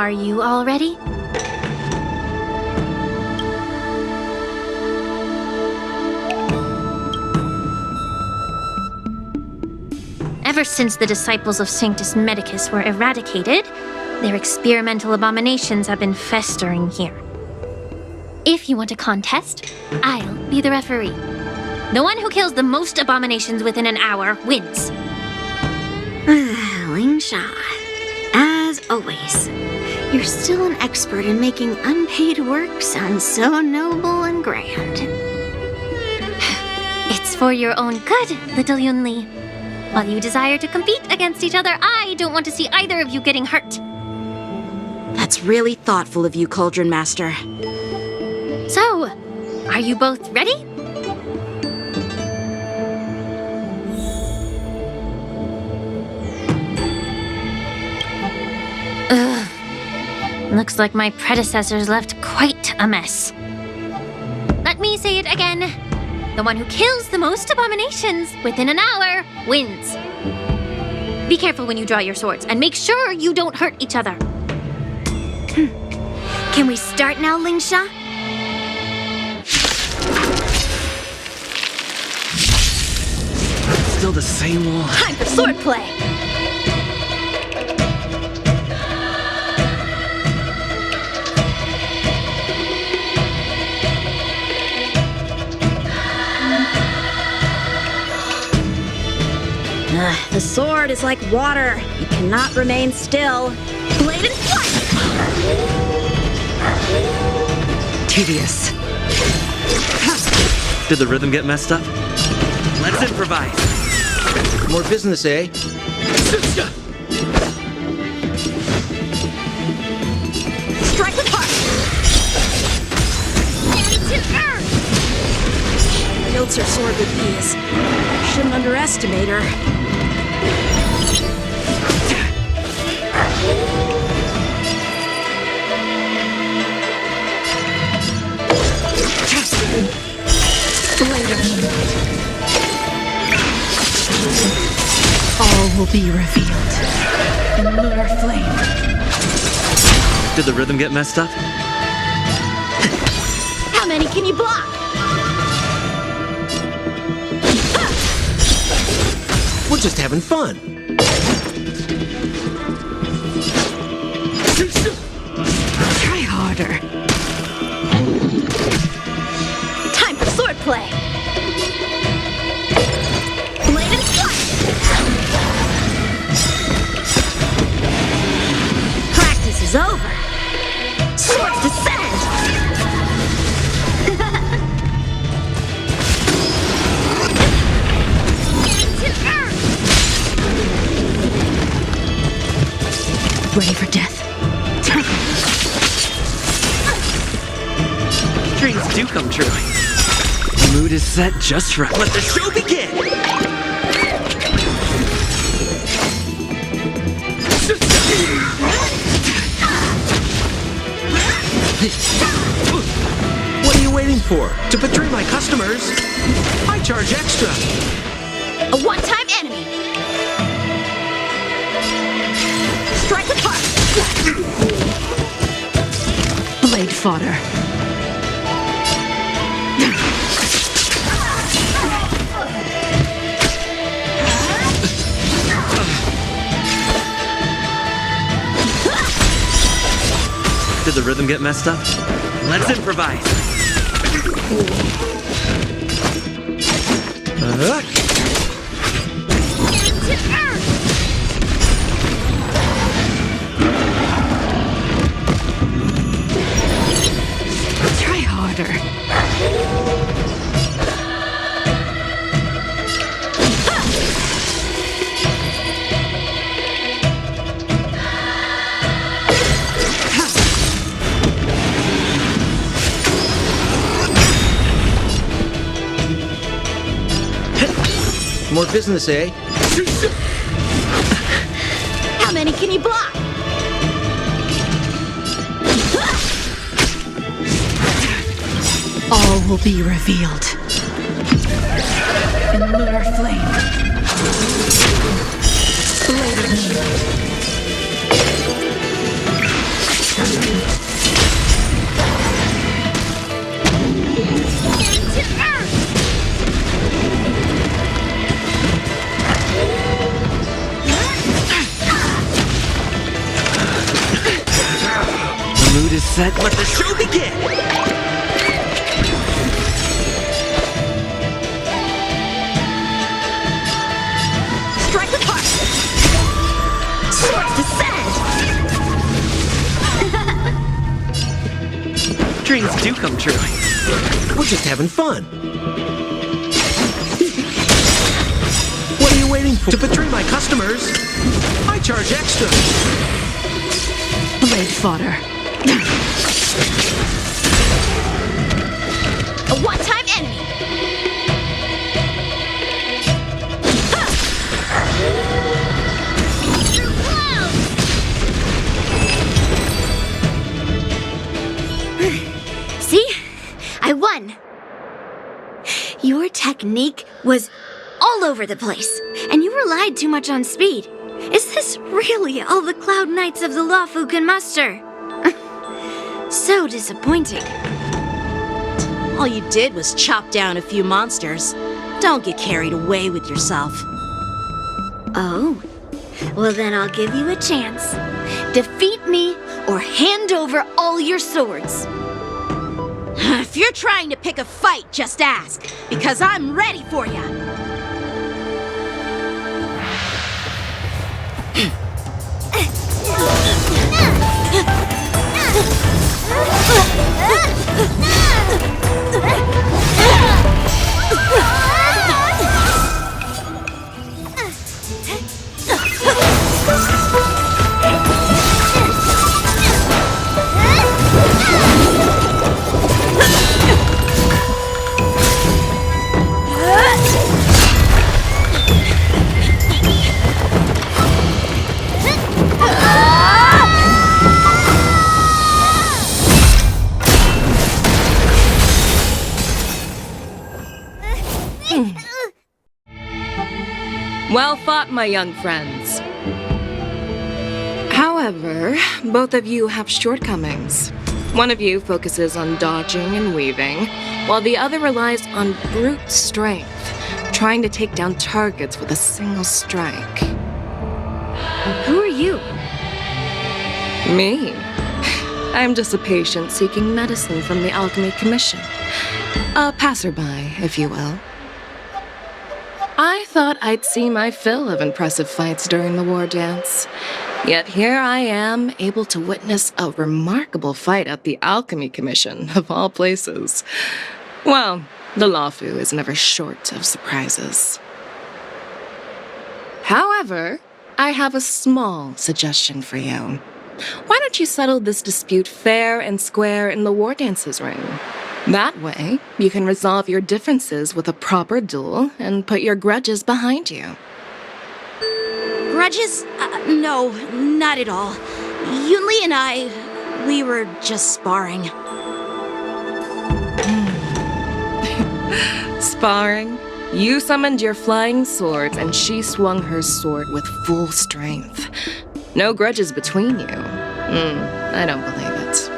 Are you all ready? Ever since the disciples of Sanctus Medicus were eradicated, their experimental abominations have been festering here. If you want a contest, I'll be the referee. The one who kills the most abominations within an hour wins. Lingsha, as always, you're still an expert in making unpaid work sound so noble and grand. It's for your own good, little Yunli. While you desire to compete against each other, I don't want to see either of you getting hurt. That's really thoughtful of you, Cauldron Master. So, are you both ready? Ugh. Looks like my predecessors left quite a mess. Let me say it again. The one who kills the most abominations within an hour wins. Be careful when you draw your swords, and make sure you don't hurt each other. Can we start now, Lingsha? Still the same one. Time for swordplay! The sword is like water. It cannot remain still. Blade and flight! Tedious. Did the rhythm get messed up? Let's improvise. More business, eh? Strike with heart! Wields her sword with ease. Shouldn't underestimate her. All will be revealed in lunar flame. Did the rhythm get messed up? How many can you block? We're just having fun. Try harder. Time for swordplay! Blade and flight! Practice is over. Swords descend! Ready for death. Dreams do come true. The mood is set just right. Let the show begin! What are you waiting for? To betray my customers? I charge extra. A one-time enemy! Strike with heart! Blade fodder. Did the rhythm get messed up? Let's improvise. Try harder. More business, eh? How many can you block? All will be revealed in lunar flame. Blade of me. The mood is set. Let the show begin! Strike with heart! Swords descend! Dreams do come true. We're just having fun. What are you waiting for? To betray my customers, I charge extra. Blade fodder. A one-time enemy! See? I won! Your technique was all over the place, and you relied too much on speed. Is this really all the Cloud Knights of the Lawfu can muster? So disappointing. All you did was chop down a few monsters. Don't get carried away with yourself. Oh, well then I'll give you a chance. Defeat me or hand over all your swords. If you're trying to pick a fight, just ask, because I'm ready for you. Well fought, my young friends. However, both of you have shortcomings. One of you focuses on dodging and weaving, while the other relies on brute strength, trying to take down targets with a single strike. Who are you? Me? I'm just a patient seeking medicine from the Alchemy Commission. A passerby, if you will. I thought I'd see my fill of impressive fights during the war dance. Yet here I am, able to witness a remarkable fight at the Alchemy Commission, of all places. Well, the Lawfu is never short of surprises. However, I have a small suggestion for you. Why don't you settle this dispute fair and square in the war dances ring? That way, you can resolve your differences with a proper duel and put your grudges behind you. Grudges? No, not at all. Yunli and I, we were just sparring. Sparring? You summoned your flying swords and she swung her sword with full strength. No grudges between you. I don't believe it.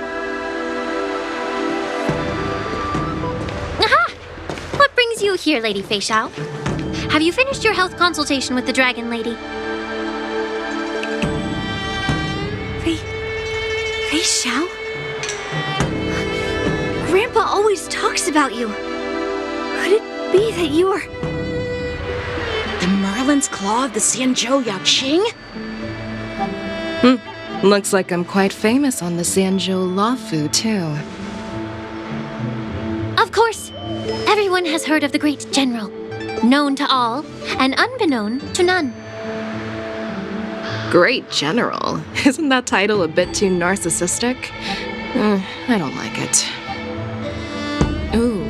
What brings you here, Lady Fei Xiao? Have you finished your health consultation with the Dragon Lady? Fei Xiao? Grandpa always talks about you. Could it be that you are... The Merlin's Claw of the Xianzhou Yaoqing? Looks like I'm quite famous on the Xianzhou Lawfu, too. Of course. Everyone has heard of the great general. Known to all, and unbeknown to none. Great General? Isn't that title a bit too narcissistic? I don't like it. Ooh,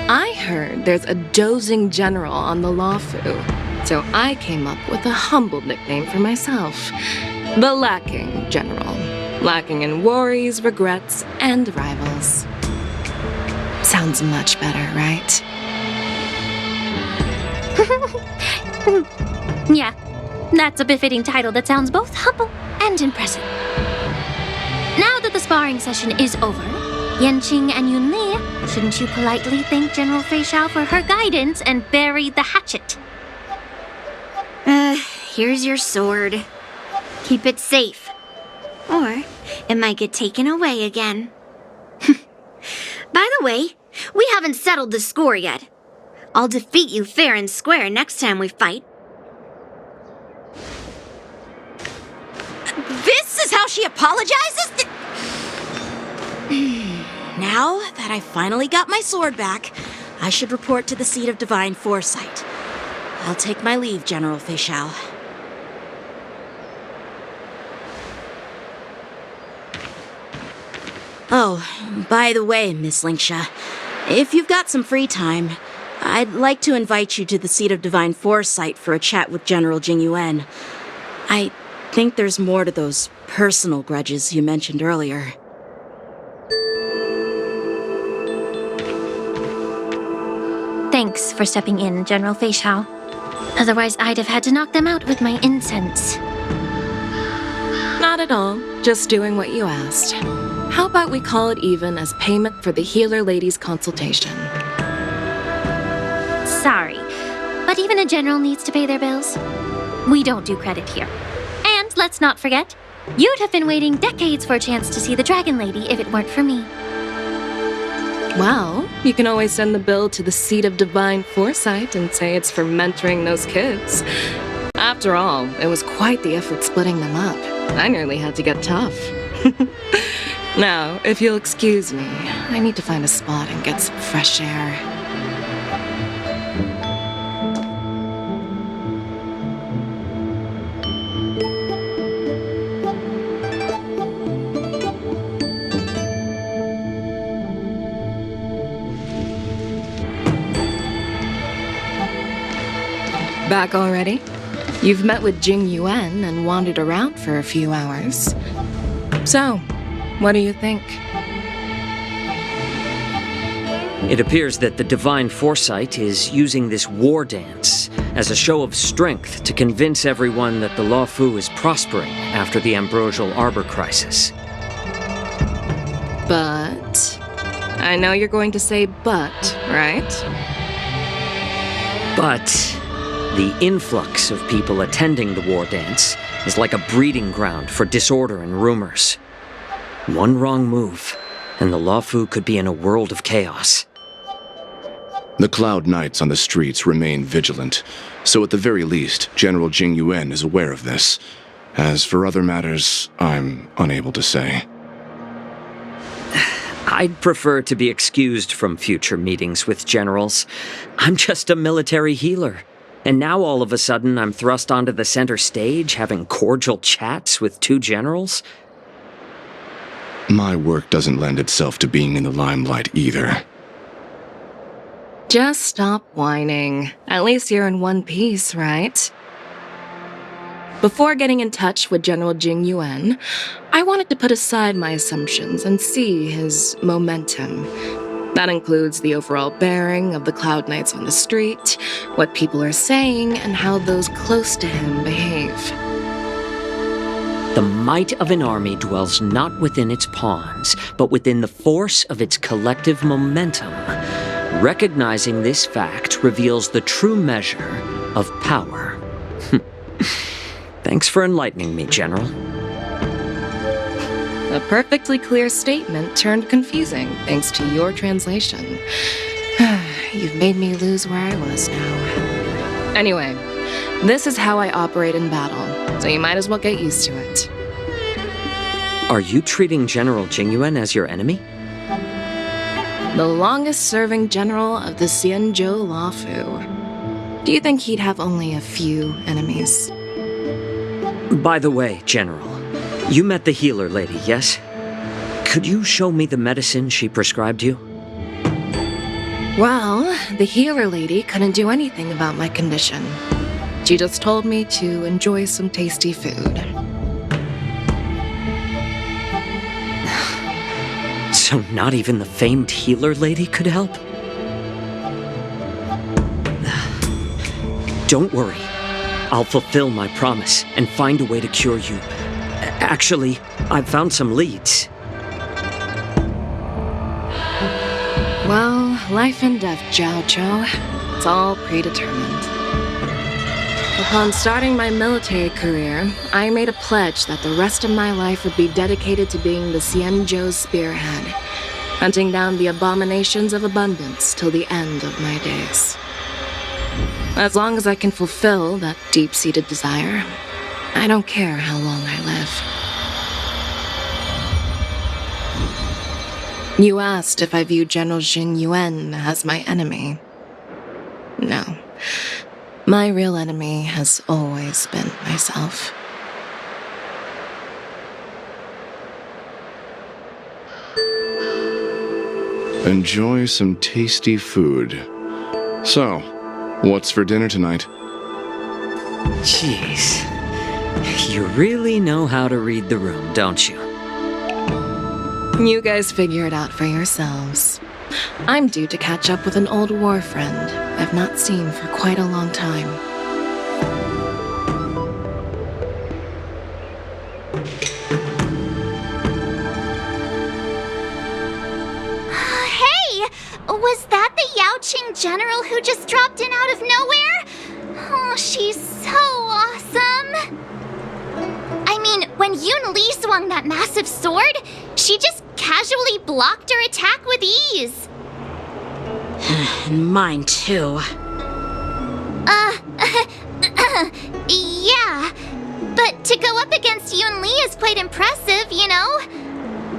I heard there's a dozing general on the Lawfu, so I came up with a humble nickname for myself. The Lacking General. Lacking in worries, regrets, and rivals. Sounds much better, right? Yeah, that's a befitting title that sounds both humble and impressive. Now that the sparring session is over, Yanqing and Yunli, shouldn't you politely thank General Fei Xiao for her guidance and bury the hatchet? Here's your sword. Keep it safe. Or it might get taken away again. By the way, we haven't settled the score yet. I'll defeat you fair and square next time we fight. This is how she apologizes? Now that I finally got my sword back, I should report to the seat of divine foresight. I'll take my leave, General Fei Xiao. Oh, by the way, Miss Linksha, if you've got some free time, I'd like to invite you to the seat of divine foresight for a chat with General Jingyuan. I think there's more to those personal grudges you mentioned earlier. Thanks for stepping in, General Fei Xiao. Otherwise, I'd have had to knock them out with my incense. Not at all. Just doing what you asked. How about we call it even as payment for the healer lady's consultation? Sorry, but even a general needs to pay their bills. We don't do credit here. And let's not forget, you'd have been waiting decades for a chance to see the Dragon Lady if it weren't for me. Well, you can always send the bill to the seat of divine foresight and say it's for mentoring those kids. After all, it was quite the effort splitting them up. I nearly had to get tough. Now, if you'll excuse me, I need to find a spot and get some fresh air. Back already? You've met with Jing Yuan and wandered around for a few hours. So, what do you think? It appears that the Divine Foresight is using this war dance as a show of strength to convince everyone that the Law Fu is prospering after the Ambrosial Arbor crisis. But... I know you're going to say but, right? But the influx of people attending the war dance is like a breeding ground for disorder and rumors. One wrong move, and the Law Fu could be in a world of chaos. The Cloud Knights on the streets remain vigilant, so at the very least, General Jing Yuan is aware of this. As for other matters, I'm unable to say. I'd prefer to be excused from future meetings with generals. I'm just a military healer. And now all of a sudden I'm thrust onto the center stage having cordial chats with two generals? My work doesn't lend itself to being in the limelight either. Just stop whining. At least you're in one piece, right? Before getting in touch with General Jing Yuan, I wanted to put aside my assumptions and see his momentum. That includes the overall bearing of the Cloud Knights on the street, what people are saying, and how those close to him behave. The might of an army dwells not within its pawns, but within the force of its collective momentum. Recognizing this fact reveals the true measure of power. Thanks for enlightening me, General. A perfectly clear statement turned confusing thanks to your translation. You've made me lose where I was now. Anyway, this is how I operate in battle, so you might as well get used to it. Are you treating General Jingyuan as your enemy? The longest-serving general of the Xianzhou Law Fu. Do you think he'd have only a few enemies? By the way, General, you met the healer lady, yes? Could you show me the medicine she prescribed you? Well, the healer lady couldn't do anything about my condition. She just told me to enjoy some tasty food. So not even the famed healer lady could help? Don't worry. I'll fulfill my promise and find a way to cure you. Actually, I've found some leads. Well, life and death, Jiao Cho. It's all predetermined. Upon starting my military career, I made a pledge that the rest of my life would be dedicated to being the Xianzhou's spearhead, hunting down the abominations of abundance till the end of my days. As long as I can fulfill that deep-seated desire, I don't care how long I live. You asked if I view General Jing Yuan as my enemy. No. My real enemy has always been myself. Enjoy some tasty food. So, what's for dinner tonight? Jeez. You really know how to read the room, don't you? You guys figure it out for yourselves. I'm due to catch up with an old war friend I've not seen for quite a long time. Hey! Was that the Yaoqing general who just dropped in out of nowhere? Oh, she's so awesome! I mean, when Yun Li swung that massive sword, she just casually blocked her attack with ease. And mine too. Yeah. But to go up against Yun Li is quite impressive, you know?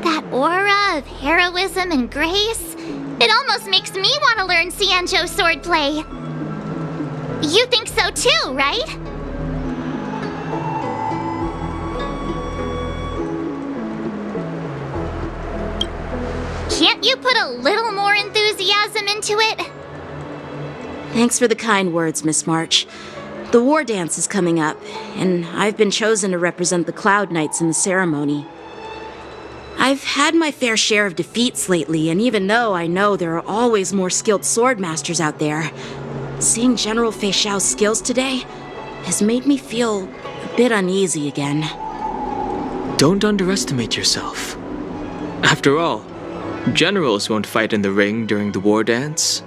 That aura of heroism and grace, it almost makes me want to learn Xianzhou swordplay. You think so too, right? Can't you put a little more enthusiasm into it? Thanks for the kind words, Miss March. The war dance is coming up, and I've been chosen to represent the Cloud Knights in the ceremony. I've had my fair share of defeats lately, and even though I know there are always more skilled swordmasters out there, seeing General Fei Xiao's skills today has made me feel a bit uneasy again. Don't underestimate yourself. After all, generals won't fight in the ring during the war dance.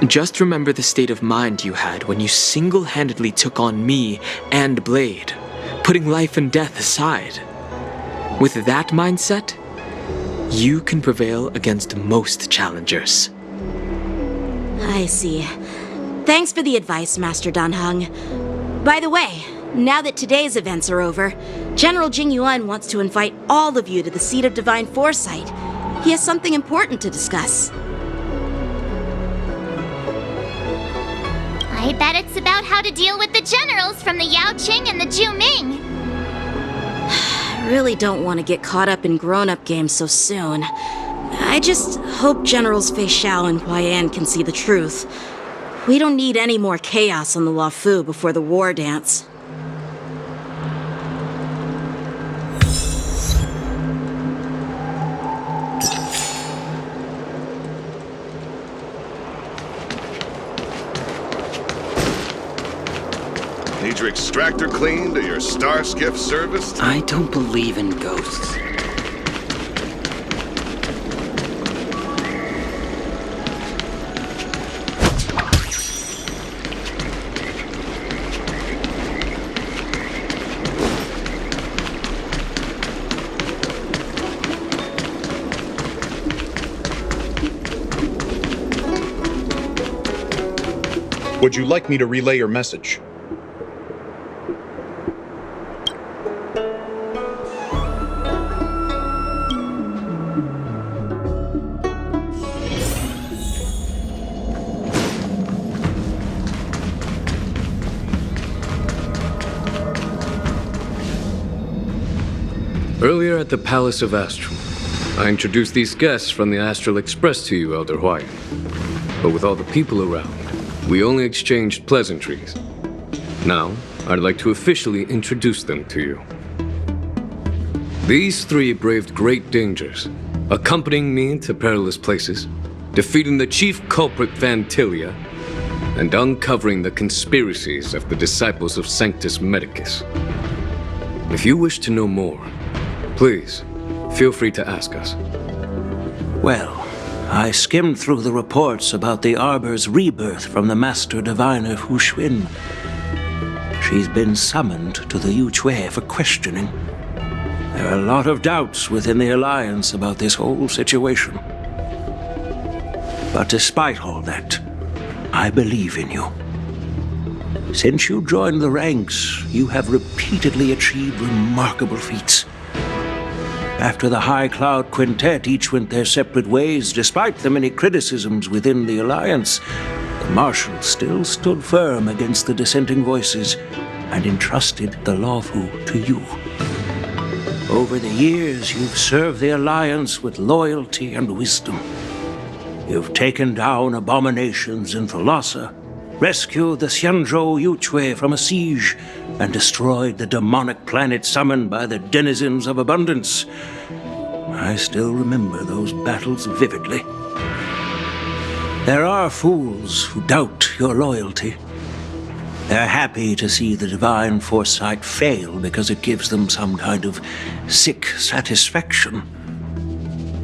Just remember the state of mind you had when you single-handedly took on me and Blade, putting life and death aside. With that mindset, you can prevail against most challengers. I see. Thanks for the advice, Master Danheng. By the way, now that today's events are over, General Jing Yuan wants to invite all of you to the Seat of Divine Foresight. He has something important to discuss. I bet it's about how to deal with the generals from the Yaoqing and the Juming. I really don't want to get caught up in grown-up games so soon. I just hope Generals Fei Xiao and Huaiyan can see the truth. We don't need any more chaos on the Luofu before the war dance. Need your extractor cleaned or your star skiff serviced? I don't believe in ghosts. Would you like me to relay your message? Earlier at the Palace of Astral, I introduced these guests from the Astral Express to you, Elder Huaiyan. But with all the people around, we only exchanged pleasantries. Now, I'd like to officially introduce them to you. These three braved great dangers, accompanying me to perilous places, defeating the chief culprit Vantilia, and uncovering the conspiracies of the disciples of Sanctus Medicus. If you wish to know more, please, feel free to ask us. Well, I skimmed through the reports about the Arbor's rebirth from the Master Diviner Hu Xuan. She's been summoned to the Yu Chui for questioning. There are a lot of doubts within the Alliance about this whole situation. But despite all that, I believe in you. Since you joined the ranks, you have repeatedly achieved remarkable feats. After the High Cloud Quintet each went their separate ways, despite the many criticisms within the Alliance, the Marshal still stood firm against the dissenting voices and entrusted the Luofu to you. Over the years, you've served the Alliance with loyalty and wisdom. You've taken down abominations in Thalassa, rescued the Xianzhou Yu Chui from a siege, and destroyed the demonic planet summoned by the denizens of abundance. I still remember those battles vividly. There are fools who doubt your loyalty. They're happy to see the divine foresight fail because it gives them some kind of sick satisfaction.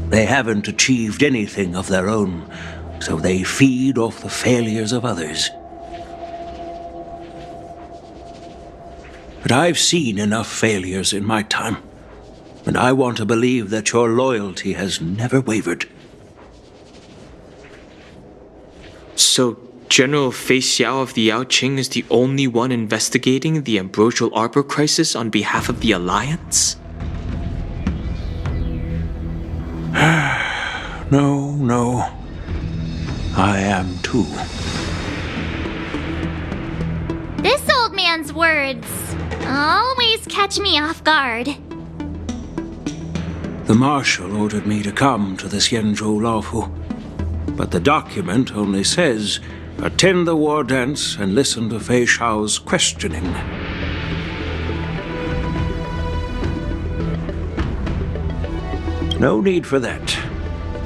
They haven't achieved anything of their own, so they feed off the failures of others. But I've seen enough failures in my time, and I want to believe that your loyalty has never wavered. So, General Fei Xiao of the Yaoqing is the only one investigating the Ambrosial Arbor crisis on behalf of the Alliance? No. I am too. This old man's words always catch me off guard. The Marshal ordered me to come to the Xianzhou Luofu, but the document only says, attend the war dance and listen to Fei Xiao's questioning. No need for that.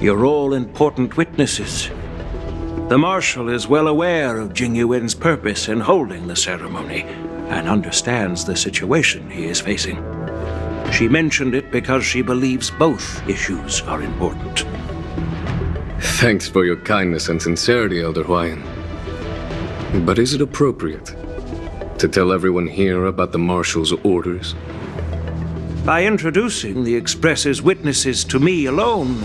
You're all important witnesses. The Marshal is well aware of Jing Yuan's purpose in holding the ceremony and understands the situation he is facing. She mentioned it because she believes both issues are important. Thanks for your kindness and sincerity, Elder Huayan. But is it appropriate to tell everyone here about the Marshal's orders? By introducing the Express's witnesses to me alone,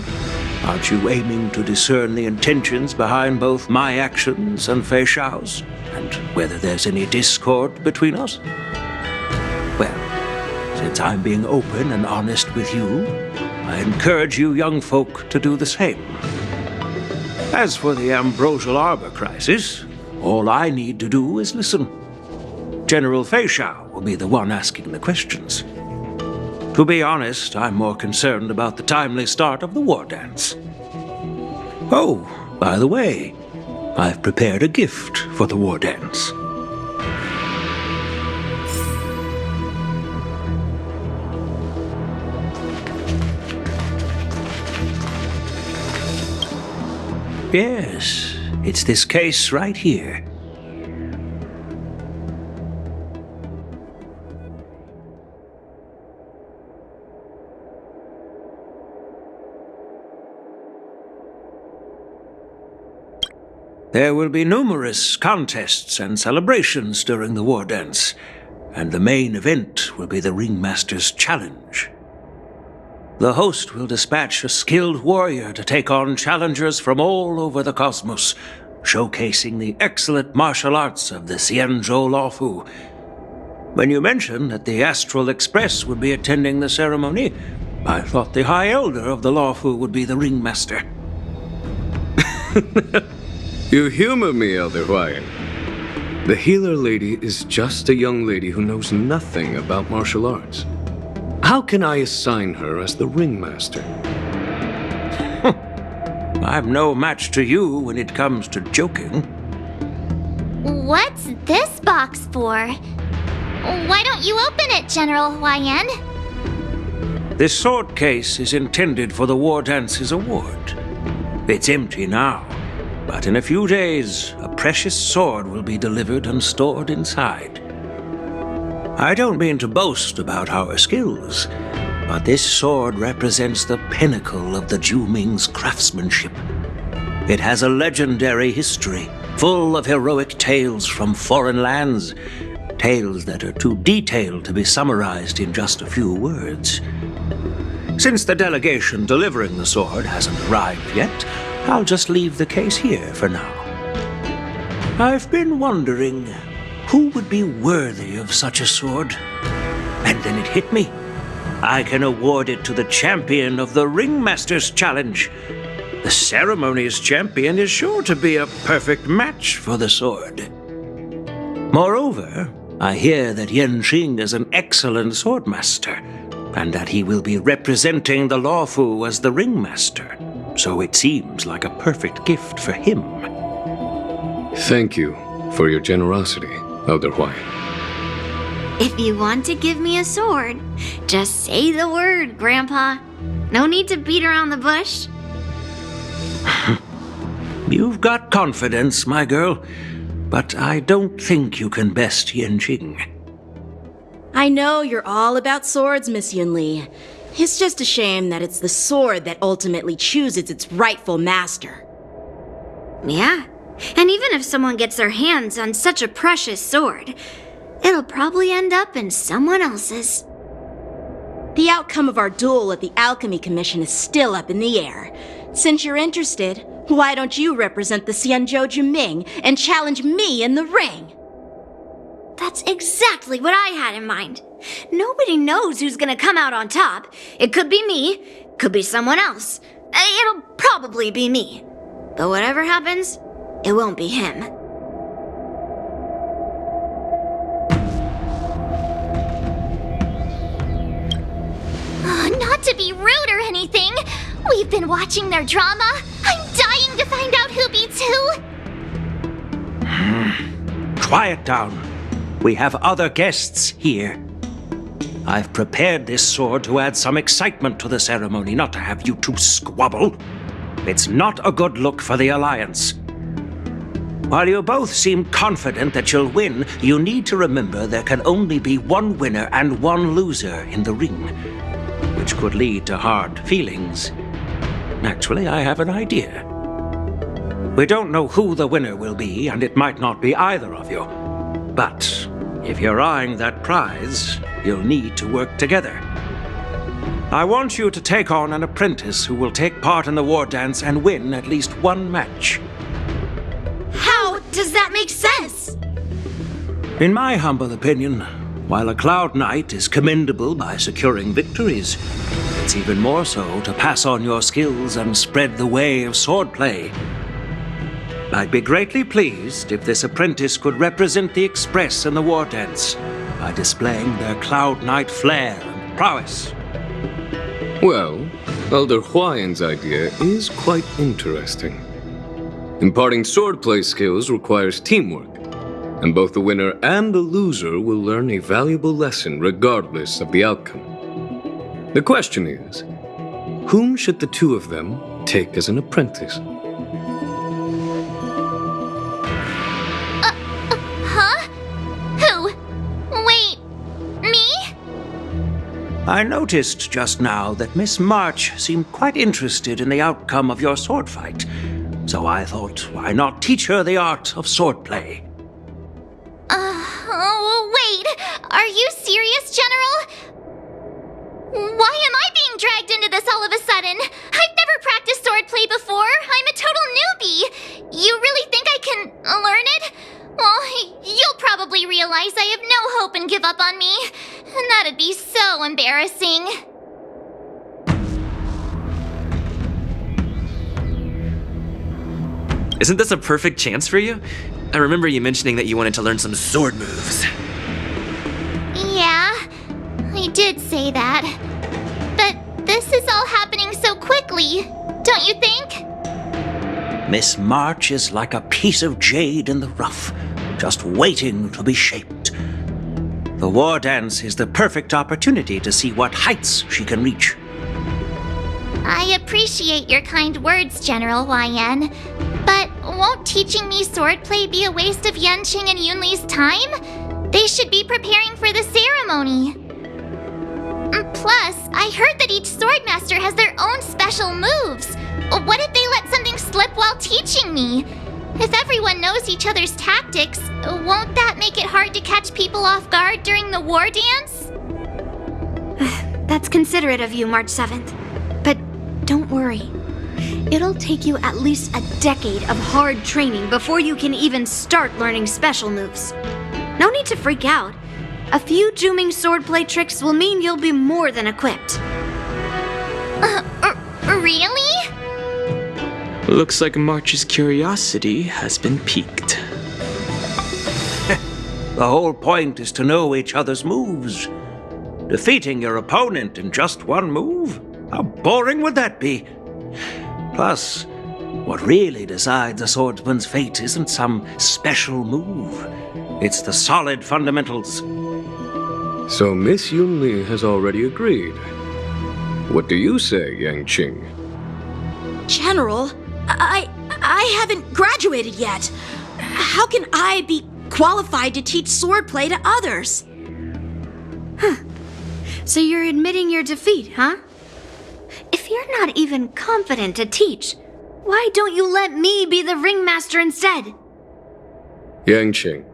aren't you aiming to discern the intentions behind both my actions and Fei Xiao's, and whether there's any discord between us? Well, since I'm being open and honest with you, I encourage you young folk to do the same. As for the Ambrosial Arbor crisis, all I need to do is listen. General Fei Xiao will be the one asking the questions. To be honest, I'm more concerned about the timely start of the war dance. Oh, by the way, I've prepared a gift for the war dance. Yes, it's this case right here. There will be numerous contests and celebrations during the war dance, and the main event will be the Ringmaster's Challenge. The host will dispatch a skilled warrior to take on challengers from all over the cosmos, showcasing the excellent martial arts of the Xianzhou Luofu. When you mentioned that the Astral Express would be attending the ceremony, I thought the High Elder of the Luofu would be the Ringmaster. You humor me, Elder Huayan. The healer lady is just a young lady who knows nothing about martial arts. How can I assign her as the ringmaster? I'm no match to you when it comes to joking. What's this box for? Why don't you open it, General Huayan? This sword case is intended for the War Dance's award. It's empty now, but in a few days, a precious sword will be delivered and stored inside. I don't mean to boast about our skills, but this sword represents the pinnacle of the Ju Ming's craftsmanship. It has a legendary history, full of heroic tales from foreign lands. Tales that are too detailed to be summarized in just a few words. Since the delegation delivering the sword hasn't arrived yet, I'll just leave the case here for now. I've been wondering who would be worthy of such a sword. And then it hit me. I can award it to the champion of the Ringmaster's Challenge. The ceremony's champion is sure to be a perfect match for the sword. Moreover, I hear that Yenqing is an excellent swordmaster, and that he will be representing the Lawfu as the Ringmaster, so it seems like a perfect gift for him. Thank you for your generosity, Elder Huai. If you want to give me a sword, just say the word, Grandpa. No need to beat around the bush. You've got confidence, my girl, but I don't think you can best Yenqing. I know you're all about swords, Miss Yunli. It's just a shame that it's the sword that ultimately chooses its rightful master. Yeah, and even if someone gets their hands on such a precious sword, it'll probably end up in someone else's. The outcome of our duel at the Alchemy Commission is still up in the air. Since you're interested, why don't you represent the Xianzhou Juming and challenge me in the ring? That's exactly what I had in mind. Nobody knows who's gonna come out on top. It could be me, could be someone else. It'll probably be me. But whatever happens, it won't be him. Not to be rude or anything, we've been watching their drama. I'm dying to find out who beats who. Quiet down. We have other guests here. I've prepared this sword to add some excitement to the ceremony, not to have you two squabble. It's not a good look for the Alliance. While you both seem confident that you'll win, you need to remember there can only be one winner and one loser in the ring, which could lead to hard feelings. Actually, I have an idea. We don't know who the winner will be, and it might not be either of you. But if you're eyeing that prize, you'll need to work together. I want you to take on an apprentice who will take part in the war dance and win at least one match. How does that make sense? In my humble opinion, while a Cloud Knight is commendable by securing victories, it's even more so to pass on your skills and spread the way of swordplay. I'd be greatly pleased if this apprentice could represent the Express in the war dance by displaying their Cloud Knight flair and prowess. Well, Elder Huayan's idea is quite interesting. Imparting swordplay skills requires teamwork, and both the winner and the loser will learn a valuable lesson regardless of the outcome. The question is, whom should the two of them take as an apprentice? I noticed just now that Miss March seemed quite interested in the outcome of your sword fight, so I thought, why not teach her the art of swordplay? Wait, are you serious, General? Why am I being dragged into this all of a sudden? I've never practiced swordplay before. I'm a total newbie. You really think I can learn it? Well, you'll probably realize I have no hope and give up on me. And that'd be so embarrassing. Isn't this a perfect chance for you? I remember you mentioning that you wanted to learn some sword moves. Yeah, I did say that. But this is all happening so quickly, don't you think? Miss March is like a piece of jade in the rough, just waiting to be shaped. The war dance is the perfect opportunity to see what heights she can reach. I appreciate your kind words, General Huayan. But won't teaching me swordplay be a waste of Yenqing and Yunli's time? They should be preparing for the ceremony. Plus, I heard that each swordmaster has their own special moves. What if they let something slip while teaching me. If everyone knows each other's tactics, won't that make it hard to catch people off guard during the war dance? That's considerate of you, March 7th. But don't worry. It'll take you at least a decade of hard training before you can even start learning special moves. No need to freak out. A few Juming swordplay tricks will mean you'll be more than equipped. Really? Looks like March's curiosity has been piqued. The whole point is to know each other's moves. Defeating your opponent in just one move? How boring would that be? Plus, what really decides a swordsman's fate isn't some special move. It's the solid fundamentals. So Miss Yunli has already agreed. What do you say, Yang Qing? General, I haven't graduated yet. How can I be qualified to teach swordplay to others? So you're admitting your defeat, huh? If you're not even confident to teach, why don't you let me be the ringmaster instead? Yang Qing,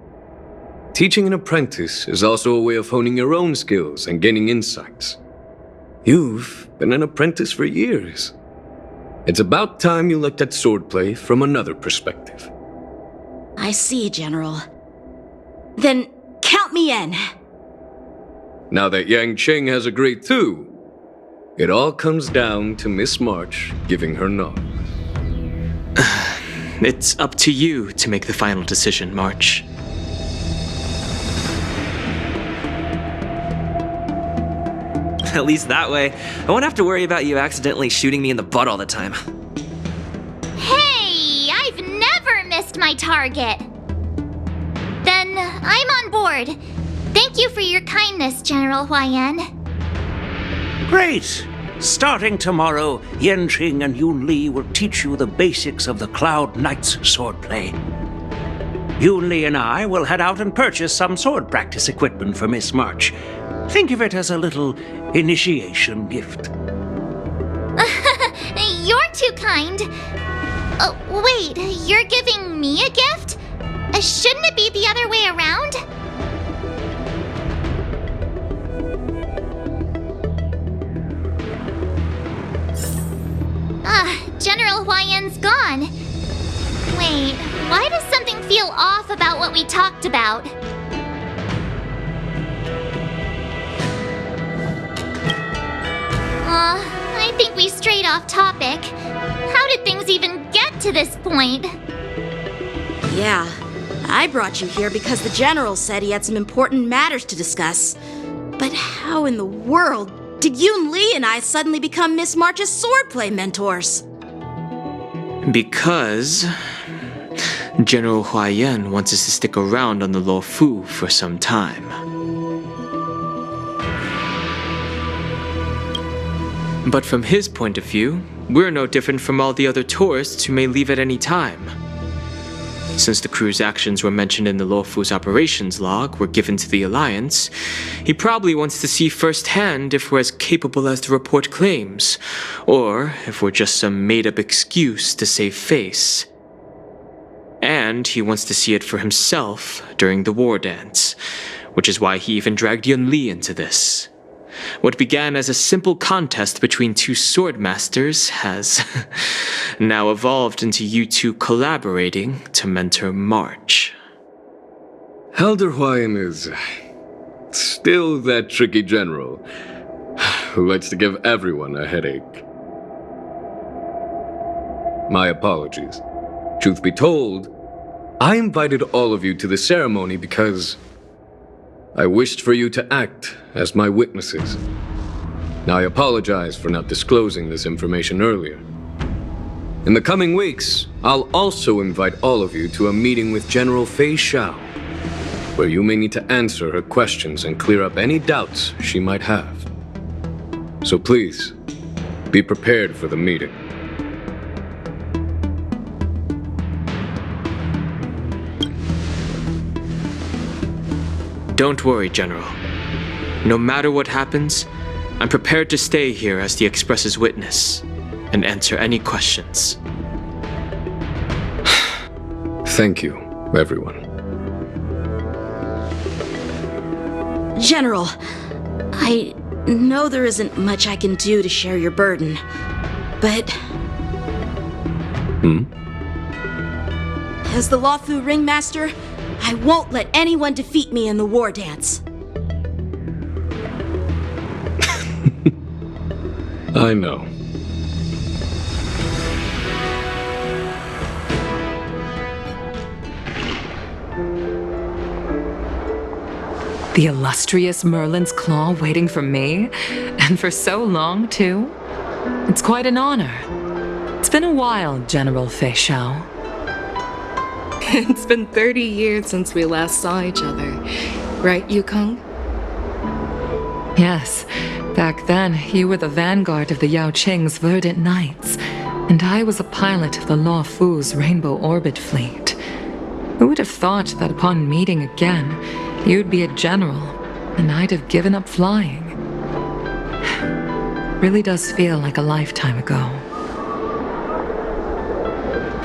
teaching an apprentice is also a way of honing your own skills and gaining insights. You've been an apprentice for years. It's about time you looked at swordplay from another perspective. I see, General. Then count me in. Now that Yang Qing has agreed too, it all comes down to Miss March giving her nod. It's up to you to make the final decision, March. At least that way, I won't have to worry about you accidentally shooting me in the butt all the time. Hey, I've never missed my target. Then I'm on board. Thank you for your kindness, General Huaiyan. Great! Starting tomorrow, Yan Qing and Yun Li will teach you the basics of the Cloud Knight's swordplay. Yun Li and I will head out and purchase some sword practice equipment for Miss March. Think of it as a little initiation gift. You're too kind. Oh, wait, you're giving me a gift? Shouldn't it be the other way around? General Huaiyan's gone. Wait, why does something feel off about what we talked about? I think we strayed off topic. How did things even get to this point? Yeah, I brought you here because the General said he had some important matters to discuss. But how in the world did Yun Li and I suddenly become Miss March's swordplay mentors? Because General Huaiyan wants us to stick around on the Luofu for some time. But from his point of view, we're no different from all the other tourists who may leave at any time. Since the crew's actions were mentioned in the Luofu's operations log were given to the Alliance, he probably wants to see firsthand if we're as capable as the report claims, or if we're just some made-up excuse to save face. And he wants to see it for himself during the war dance, which is why he even dragged Yun Li into this. What began as a simple contest between two swordmasters has now evolved into you two collaborating to mentor March. Elder Huaiyan is still that tricky general who likes to give everyone a headache. My apologies. Truth be told, I invited all of you to the ceremony because I wished for you to act as my witnesses. Now, I apologize for not disclosing this information earlier. In the coming weeks, I'll also invite all of you to a meeting with General Fei Xiao, where you may need to answer her questions and clear up any doubts she might have. So please, be prepared for the meeting. Don't worry, General. No matter what happens, I'm prepared to stay here as the Express's witness and answer any questions. Thank you, everyone. General, I know there isn't much I can do to share your burden, but... As the Lawfu Ringmaster, I won't let anyone defeat me in the war dance. I know. The illustrious Merlin's Claw waiting for me? And for so long, too? It's quite an honor. It's been a while, General Fei Shao. It's been 30 years since we last saw each other. Right, Yukong? Yes. Back then, you were the vanguard of the Yao Qing's Verdant Knights, and I was a pilot of the Law Fu's Rainbow Orbit Fleet. Who would have thought that upon meeting again, you'd be a general, and I'd have given up flying? Really does feel like a lifetime ago.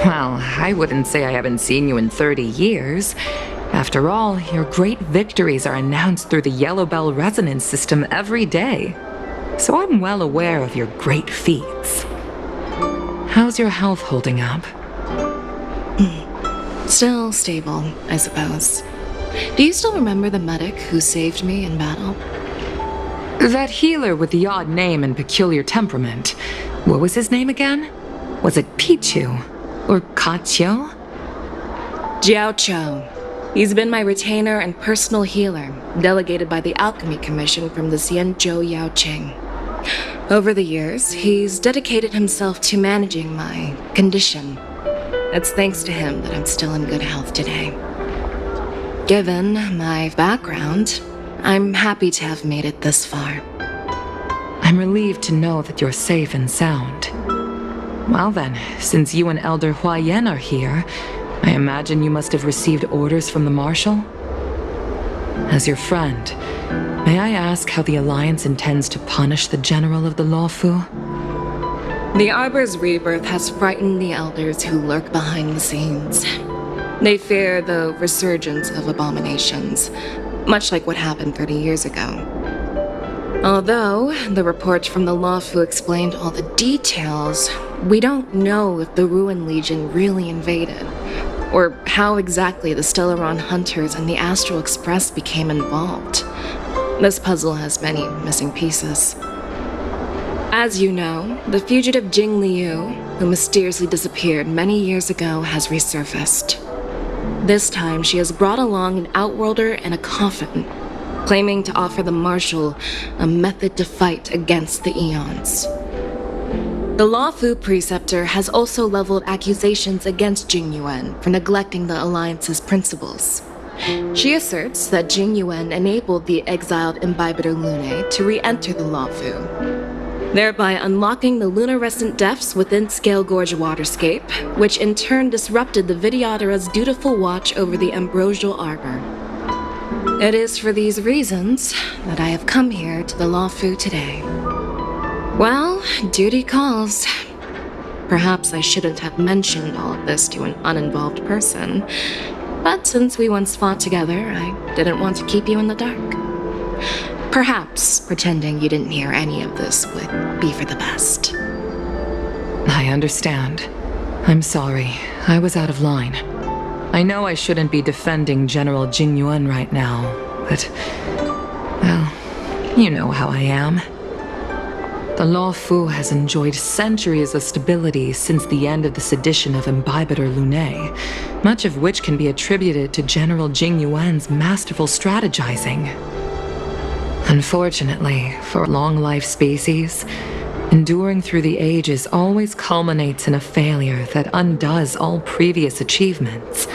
Well, I wouldn't say I haven't seen you in 30 years. After all, your great victories are announced through the Yellow Bell Resonance System every day. So I'm well aware of your great feats. How's your health holding up? Still stable, I suppose. Do you still remember the medic who saved me in battle? That healer with the odd name and peculiar temperament. What was his name again? Was it Pichu? Or Kachio? Jiao Cho. He's been my retainer and personal healer, delegated by the Alchemy Commission from the Xianzhou Yao Qing. Over the years, he's dedicated himself to managing my condition. It's thanks to him that I'm still in good health today. Given my background, I'm happy to have made it this far. I'm relieved to know that you're safe and sound. Well then, since you and Elder Huayan are here, I imagine you must have received orders from the Marshal? As your friend, may I ask how the Alliance intends to punish the General of the Lawfu? The Arbor's rebirth has frightened the elders who lurk behind the scenes. They fear the resurgence of abominations, much like what happened 30 years ago. Although the report from the Lawfu explained all the details, we don't know if the Ruin Legion really invaded, or how exactly the Stellaron Hunters and the Astral Express became involved. This puzzle has many missing pieces. As you know, the fugitive Jing Liu, who mysteriously disappeared many years ago, has resurfaced. This time, she has brought along an outworlder and a coffin, claiming to offer the Marshal a method to fight against the Eons. The Lawfu Preceptor has also leveled accusations against Jing Yuan for neglecting the Alliance's principles. She asserts that Jing Yuan enabled the exiled Imbibitor Lunae to re-enter the Lawfu, thereby unlocking the lunarescent depths within Scale Gorge Waterscape, which in turn disrupted the Vidyadhara's dutiful watch over the Ambrosial Arbor. It is for these reasons that I have come here to the Lawfu today. Well, duty calls. Perhaps I shouldn't have mentioned all of this to an uninvolved person, but since we once fought together, I didn't want to keep you in the dark. Perhaps pretending you didn't hear any of this would be for the best. I understand. I'm sorry. I was out of line. I know I shouldn't be defending General Jing Yuan right now, but... well, you know how I am. The Lawfu has enjoyed centuries of stability since the end of the sedition of Imbibitor Lunae, much of which can be attributed to General Jing Yuan's masterful strategizing. Unfortunately, for long-life species, enduring through the ages always culminates in a failure that undoes all previous achievements,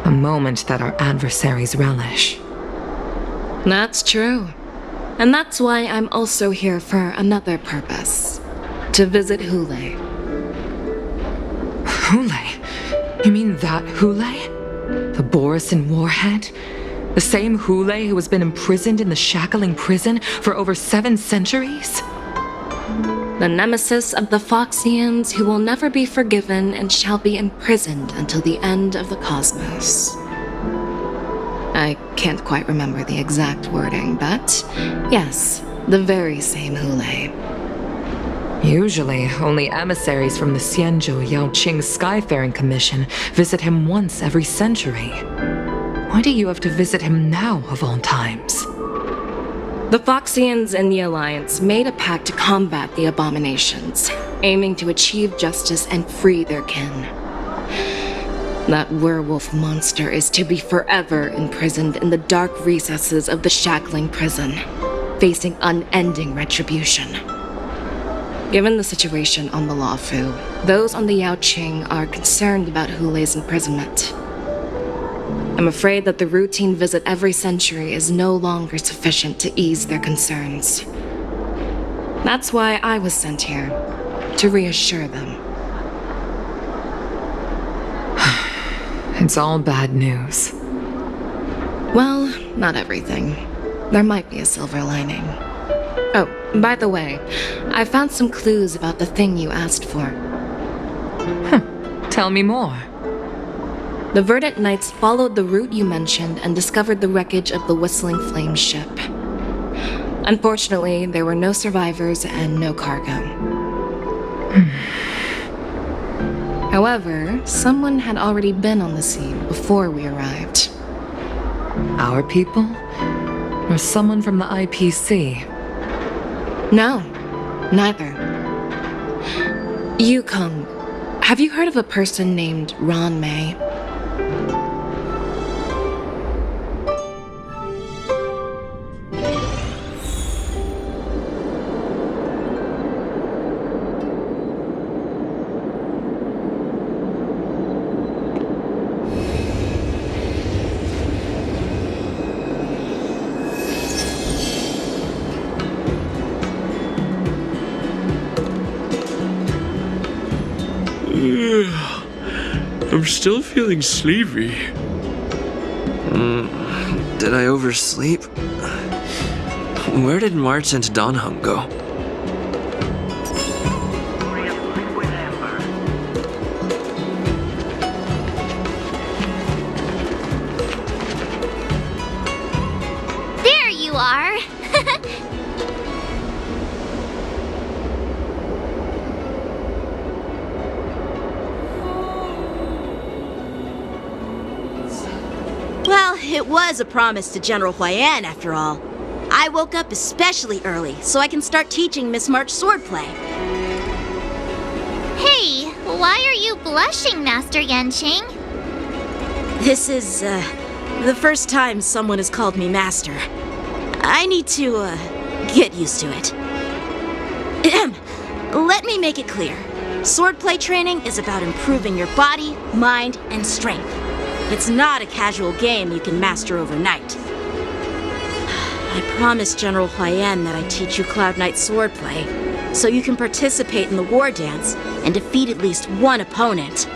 a moment that our adversaries relish. That's true. And that's why I'm also here for another purpose. To visit Hule. Hule? You mean that Hule? The Borisin warhead? The same Hule who has been imprisoned in the Shackling prison for over 7 centuries? the nemesis of the Foxians who will never be forgiven and shall be imprisoned until the end of the cosmos. I can't quite remember the exact wording, but yes, the very same Hule. Usually, only emissaries from the Xianzhou Yaoqing Skyfaring Commission visit him once every century. Why do you have to visit him now, of all times? The Foxians and the Alliance made a pact to combat the abominations, aiming to achieve justice and free their kin. That werewolf monster is to be forever imprisoned in the dark recesses of the shackling prison, facing unending retribution. Given the situation on the Luofu, those on the Yaoqing are concerned about Hule's imprisonment. I'm afraid that the routine visit every century is no longer sufficient to ease their concerns. That's why I was sent here, to reassure them. It's all bad news. Well, not everything. There might be a silver lining. Oh, by the way, I found some clues about the thing you asked for. Tell me more. The Verdant Knights followed the route you mentioned and discovered the wreckage of the Whistling Flame ship. Unfortunately, there were no survivors and no cargo. However, someone had already been on the scene before we arrived. Our people? Or someone from the IPC? No, neither. Yukong, have you heard of a person named Ron May? I'm still feeling sleepy. Did I oversleep? Where did March and Donhung go? There you are! Well, it was a promise to General Huayan, after all. I woke up especially early so I can start teaching Miss March swordplay. Hey, why are you blushing, Master Yanqing? This is, the first time someone has called me Master. I need to, get used to it. Let me make it clear. Swordplay training is about improving your body, mind, and strength. It's not a casual game you can master overnight. I promised General Huayan that I'd teach you Cloud Knight swordplay, so you can participate in the war dance and defeat at least one opponent.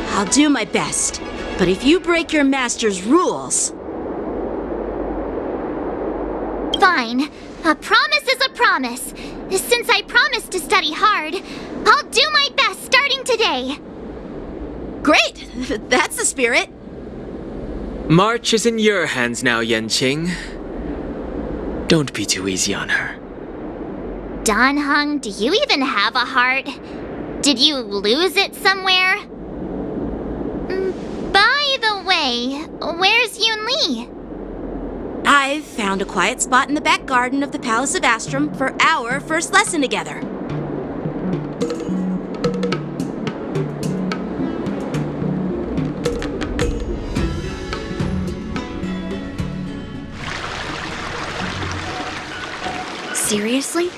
I'll do my best, but if you break your master's rules... Fine. A promise is a promise. Since I promised to study hard, I'll do my best starting today. Great! That's the spirit. March is in your hands now, Yanqing. Don't be too easy on her. Donhung, do you even have a heart? Did you lose it somewhere? By the way, where's Yun Li? I've found a quiet spot in the back garden of the Palace of Astrum for our first lesson together. Seriously?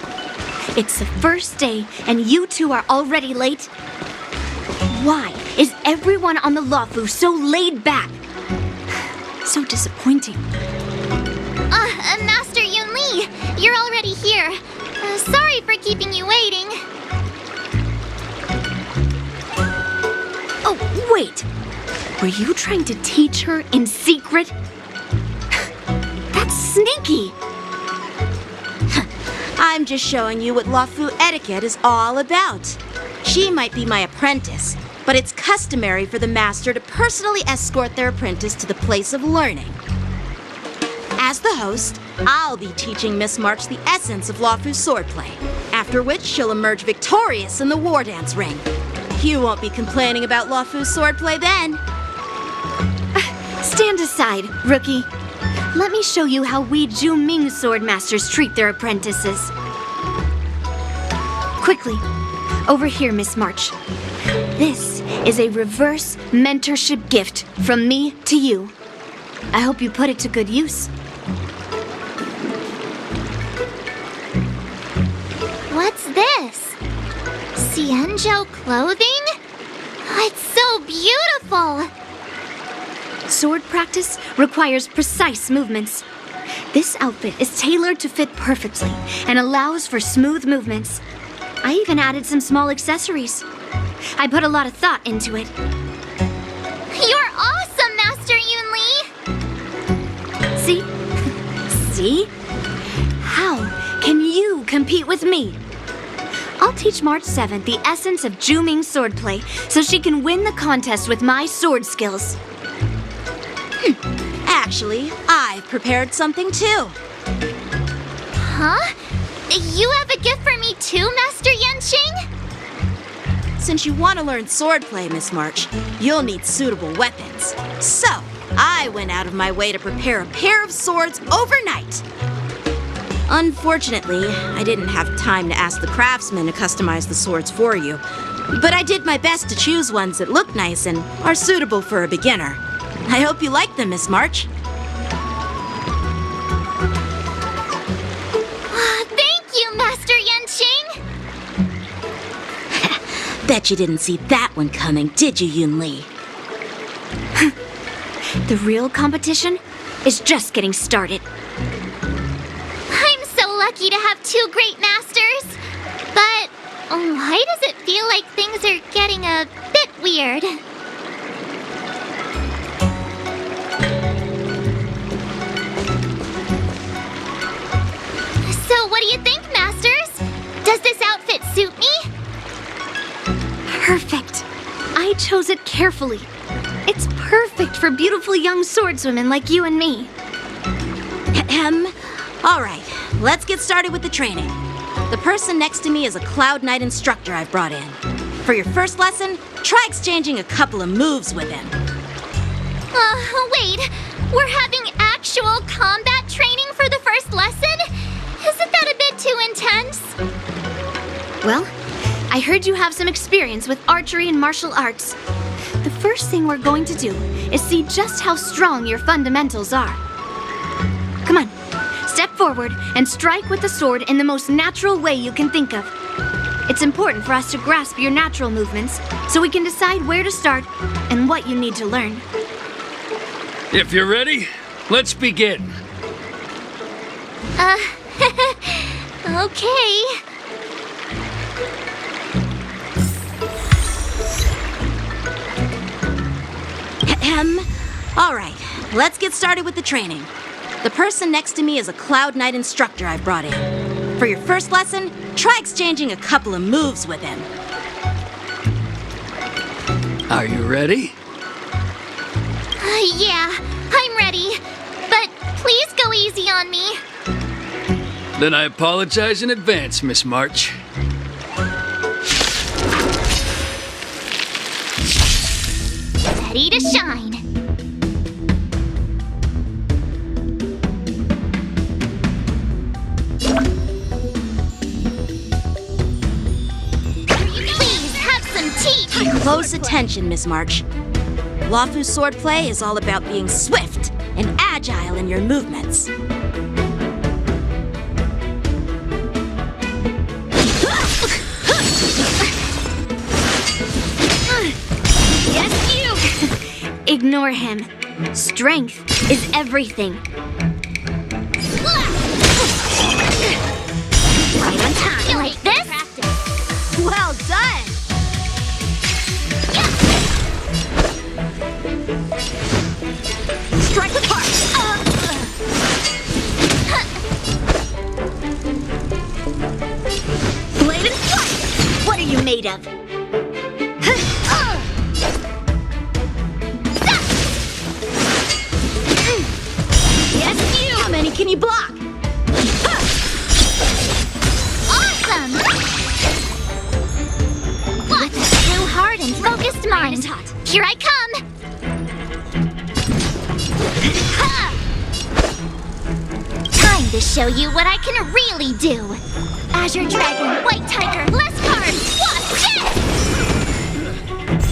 It's the first day and you two are already late? Why is everyone on the Luofu so laid back? So disappointing. Master Yun Li, you're already here. Sorry for keeping you waiting. Oh, wait. Were you trying to teach her in secret? That's sneaky. I'm just showing you what Luofu etiquette is all about. She might be my apprentice, but it's customary for the master to personally escort their apprentice to the place of learning. As the host, I'll be teaching Miss March the essence of Luofu swordplay, after which she'll emerge victorious in the war dance ring. You won't be complaining about Luofu swordplay then. Stand aside, rookie. Let me show you how we Ju-Ming sword masters treat their apprentices. Quickly, over here, Miss March. This is a reverse mentorship gift from me to you. I hope you put it to good use. What's this? Xianzhou clothing? It's so beautiful! Sword practice requires precise movements. This outfit is tailored to fit perfectly and allows for smooth movements. I even added some small accessories. I put a lot of thought into it. You're awesome, Master Yunli! See? See? How can you compete with me? I'll teach March 7th the essence of Ju-Ming swordplay so she can win the contest with my sword skills. Actually, I've prepared something too. Huh? You have a gift for me too, Master Yanqing? Since you want to learn swordplay, Miss March, you'll need suitable weapons. So, I went out of my way to prepare a pair of swords overnight. Unfortunately, I didn't have time to ask the craftsman to customize the swords for you. But I did my best to choose ones that look nice and are suitable for a beginner. I hope you like them, Miss March. Thank you, Master Yanqing! Bet you didn't see that one coming, did you, Yunli? The real competition is just getting started. I'm so lucky to have two great masters. But why does it feel like things are getting a bit weird? So what do you think, Masters? Does this outfit suit me? Perfect. I chose it carefully. It's perfect for beautiful young swordswomen like you and me. All right, let's get started with the training. The person next to me is a Cloud Knight instructor I've brought in. For your first lesson, try exchanging a couple of moves with him. Wait. We're having actual combat training for the first lesson? Isn't that a bit too intense? Well, I heard you have some experience with archery and martial arts. The first thing we're going to do is see just how strong your fundamentals are. Come on, step forward and strike with the sword in the most natural way you can think of. It's important for us to grasp your natural movements so we can decide where to start and what you need to learn. If you're ready, let's begin. Okay. All right, let's get started with the training. The person next to me is a Cloud Knight instructor I've brought in. For your first lesson, try exchanging a couple of moves with him. Are you ready? Yeah, I'm ready. But please go easy on me. Then I apologize in advance, Miss March. Ready to shine. Please have some tea. Pay close attention, Miss March. Luofu swordplay is all about being swift and agile in your movements. Yes, you! Ignore him. Strength is everything. Right on time. You like this? Well done! Strike with heart! made of. Yes, you! How many can you block? Awesome! What? True heart and focused mind. Here I come! Ha! Time to show you what I can really do. Azure Dragon, White Tiger, less cards, Wasp, yes!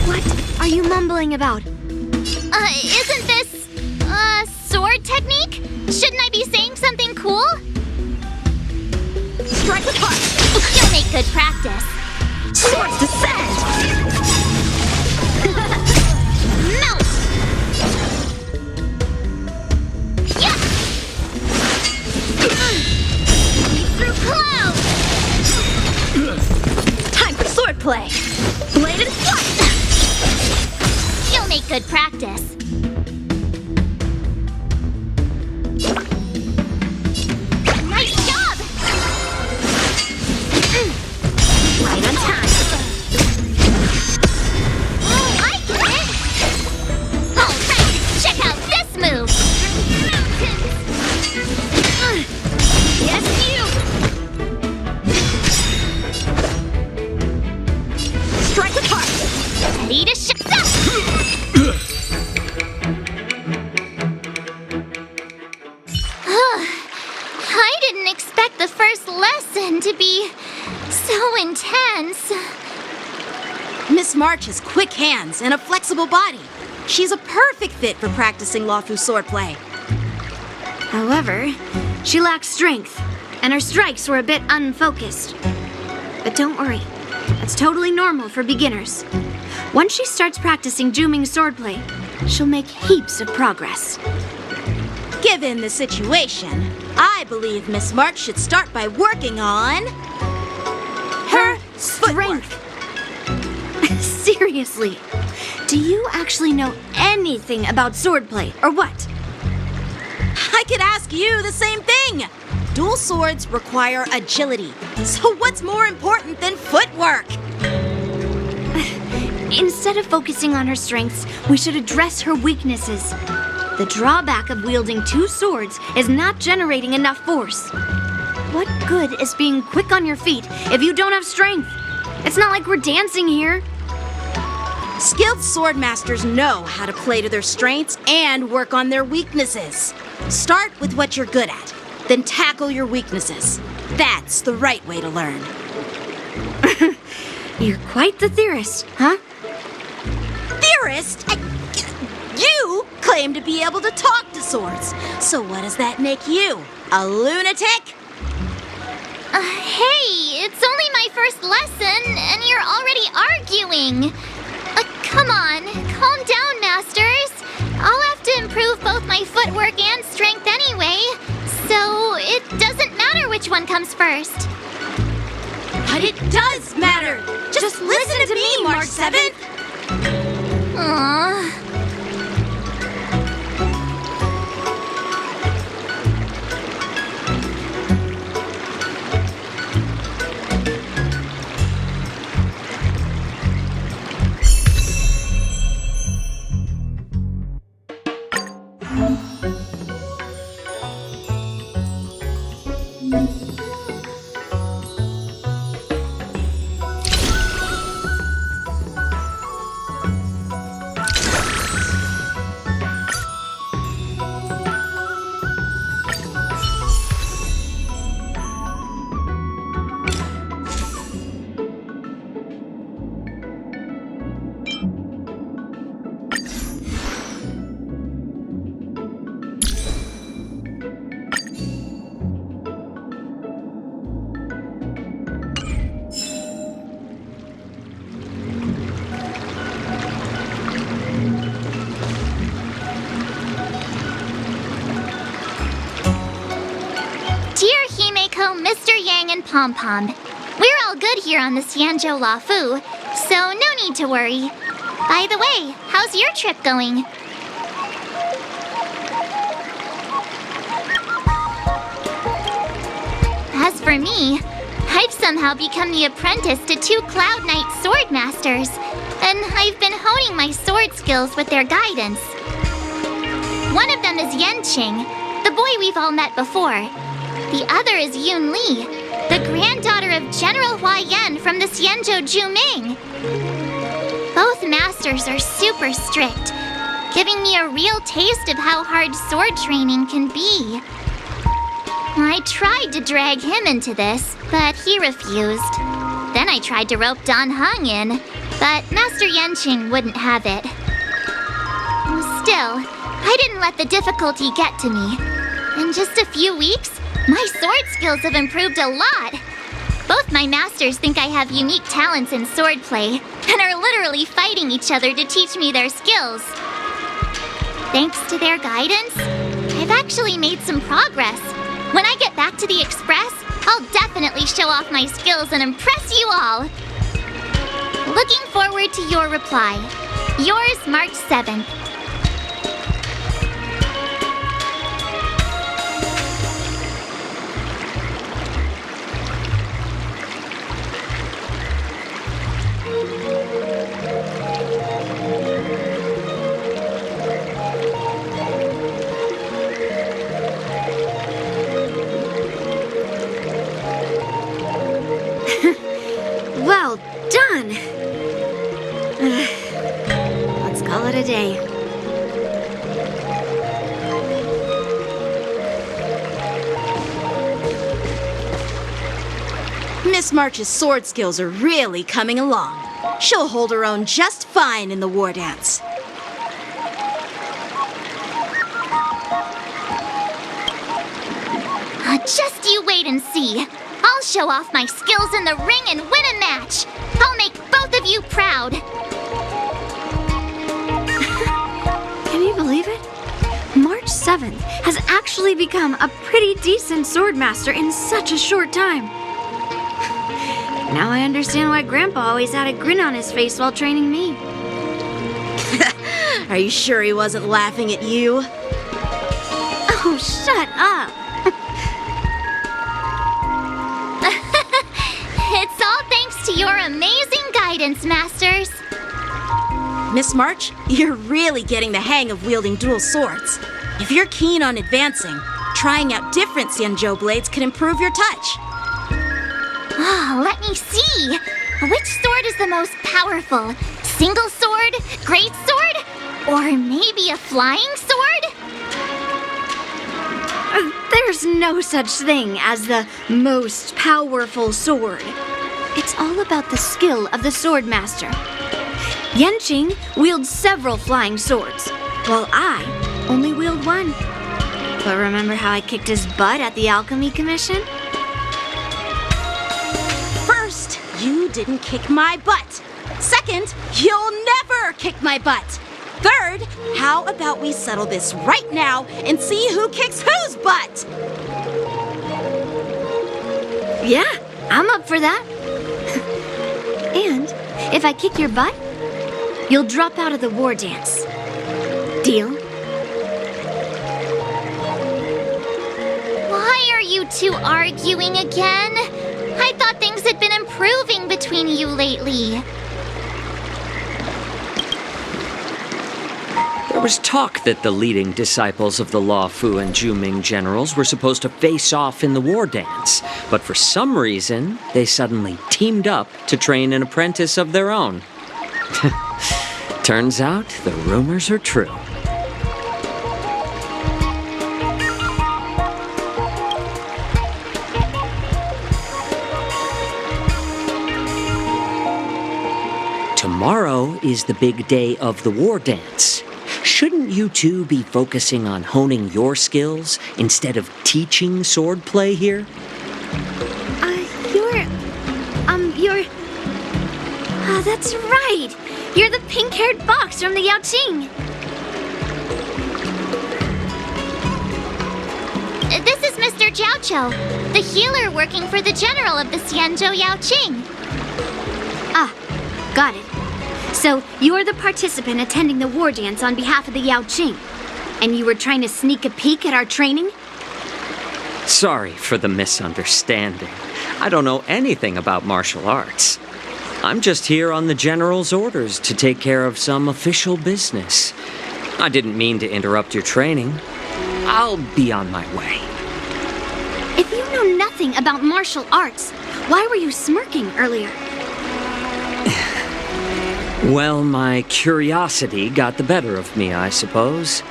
What are you mumbling about? Isn't this, sword technique? Shouldn't I be saying something cool? Strike the part! You'll make good practice. Swords descend! Melt! Yeah! Through clouds! Time for swordplay! Blade and flight! You'll make good practice. Nice job! Right on time. Oh, I get it! Alright, check out this move! Yes, you! Strike the part! Ready to shut up! I didn't expect the first lesson to be so intense. Miss March has quick hands and a flexible body. She's a perfect fit for practicing Lawfu swordplay. However, she lacks strength, and her strikes were a bit unfocused. But don't worry, that's totally normal for beginners. Once she starts practicing Juming swordplay, she'll make heaps of progress. Given the situation, I believe Miss March should start by working on her Strength! Seriously, do you actually know anything about swordplay, or what? I could ask you the same thing. Dual swords require agility, so what's more important than footwork? Instead of focusing on her strengths, we should address her weaknesses. The drawback of wielding two swords is not generating enough force. What good is being quick on your feet if you don't have strength? It's not like we're dancing here. Skilled sword masters know how to play to their strengths and work on their weaknesses. Start with what you're good at, then tackle your weaknesses. That's the right way to learn. You're quite the theorist, huh? Theorist? You claim to be able to talk to swords. So what does that make you? A lunatic? Hey, it's only my first lesson, and you're already arguing. Come on, calm down, masters. I'll have to improve both my footwork and strength anyway, so it doesn't matter which one comes first. But it does matter. Just listen to me, March 7th. Aww. Mr. Yang and Pom Pom. We're all good here on the Xianzhou Lafu, so no need to worry. By the way, how's your trip going? As for me, I I've somehow become the apprentice to 2 Cloud Knight sword masters, and I've been honing my sword skills with their guidance. One of them is Yanqing, the boy we've all met before. The other is Yun Li, the granddaughter of General Hua Yan from the Xianzhou Juming. Both masters are super strict, giving me a real taste of how hard sword training can be. I tried to drag him into this, but he refused. Then I tried to rope Dan Heng in, but Master Yanqing wouldn't have it. Still, I didn't let the difficulty get to me. In just a few weeks, my sword skills have improved a lot. Both my masters think I have unique talents in swordplay, and are literally fighting each other to teach me their skills. Thanks to their guidance, I've actually made some progress. When I get back to the Express, I'll definitely show off my skills and impress you all. Looking forward to your reply. Yours, March 7th. Well done! Let's call it a day. Miss March's sword skills are really coming along. She'll hold her own just fine in the war dance. Just you wait and see. I'll show off my skills in the ring and win a match. I'll make both of you proud. Can you believe it? March 7th has actually become a pretty decent swordmaster in such a short time. Now I understand why Grandpa always had a grin on his face while training me. Are you sure he wasn't laughing at you? Oh, shut up! It's all thanks to your amazing guidance, Masters. Miss March, you're really getting the hang of wielding dual swords. If you're keen on advancing, trying out different Xianzhou blades can improve your touch. Oh, let me see. Which sword is the most powerful? Single sword? Great sword? Or maybe a flying sword? There's no such thing as the most powerful sword. It's all about the skill of the swordmaster. Yanqing wields several flying swords, while I only wield one. But remember how I kicked his butt at the Alchemy Commission? First, you didn't kick my butt. Second, you'll never kick my butt. Third, how about we settle this right now and see who kicks whose butt? Yeah, I'm up for that. And if I kick your butt, you'll drop out of the war dance. Deal? Why are you two arguing again? I thought things had been improving between you lately. There was talk that the leading disciples of the Luofu and Juming generals were supposed to face off in the war dance, but for some reason, they suddenly teamed up to train an apprentice of their own. Turns out the rumors are true. Tomorrow is the big day of the war dance. Shouldn't you two be focusing on honing your skills instead of teaching swordplay here? You're... Oh, that's right! You're the pink-haired box from the Yaoqing! This is Mr. Jiaoqiu, the healer working for the general of the Xianzhou Yaoqing. Ah, got it. So, you're the participant attending the war dance on behalf of the Yaoqing. And you were trying to sneak a peek at our training? Sorry for the misunderstanding. I don't know anything about martial arts. I'm just here on the General's orders to take care of some official business. I didn't mean to interrupt your training. I'll be on my way. If you know nothing about martial arts, why were you smirking earlier? Well, my curiosity got the better of me, I suppose.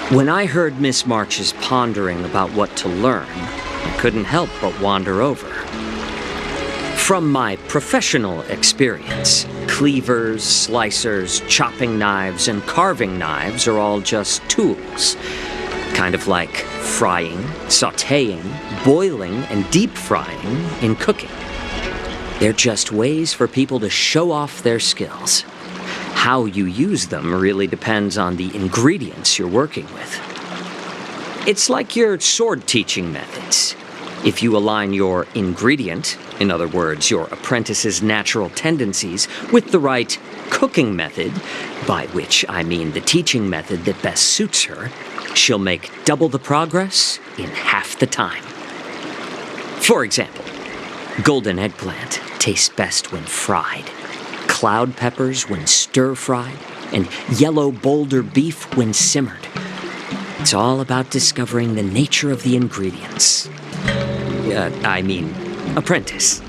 When I heard Miss March's pondering about what to learn, I couldn't help but wander over. From my professional experience, cleavers, slicers, chopping knives, and carving knives are all just tools. Kind of like frying, sautéing, boiling, and deep frying in cooking. They're just ways for people to show off their skills. How you use them really depends on the ingredients you're working with. It's like your sword teaching methods. If you align your ingredient, in other words, your apprentice's natural tendencies, with the right cooking method, by which I mean the teaching method that best suits her, she'll make double the progress in half the time. For example, golden eggplant tastes best when fried, cloud peppers when stir-fried, and yellow boulder beef when simmered. It's all about discovering the nature of the ingredients. Apprentice.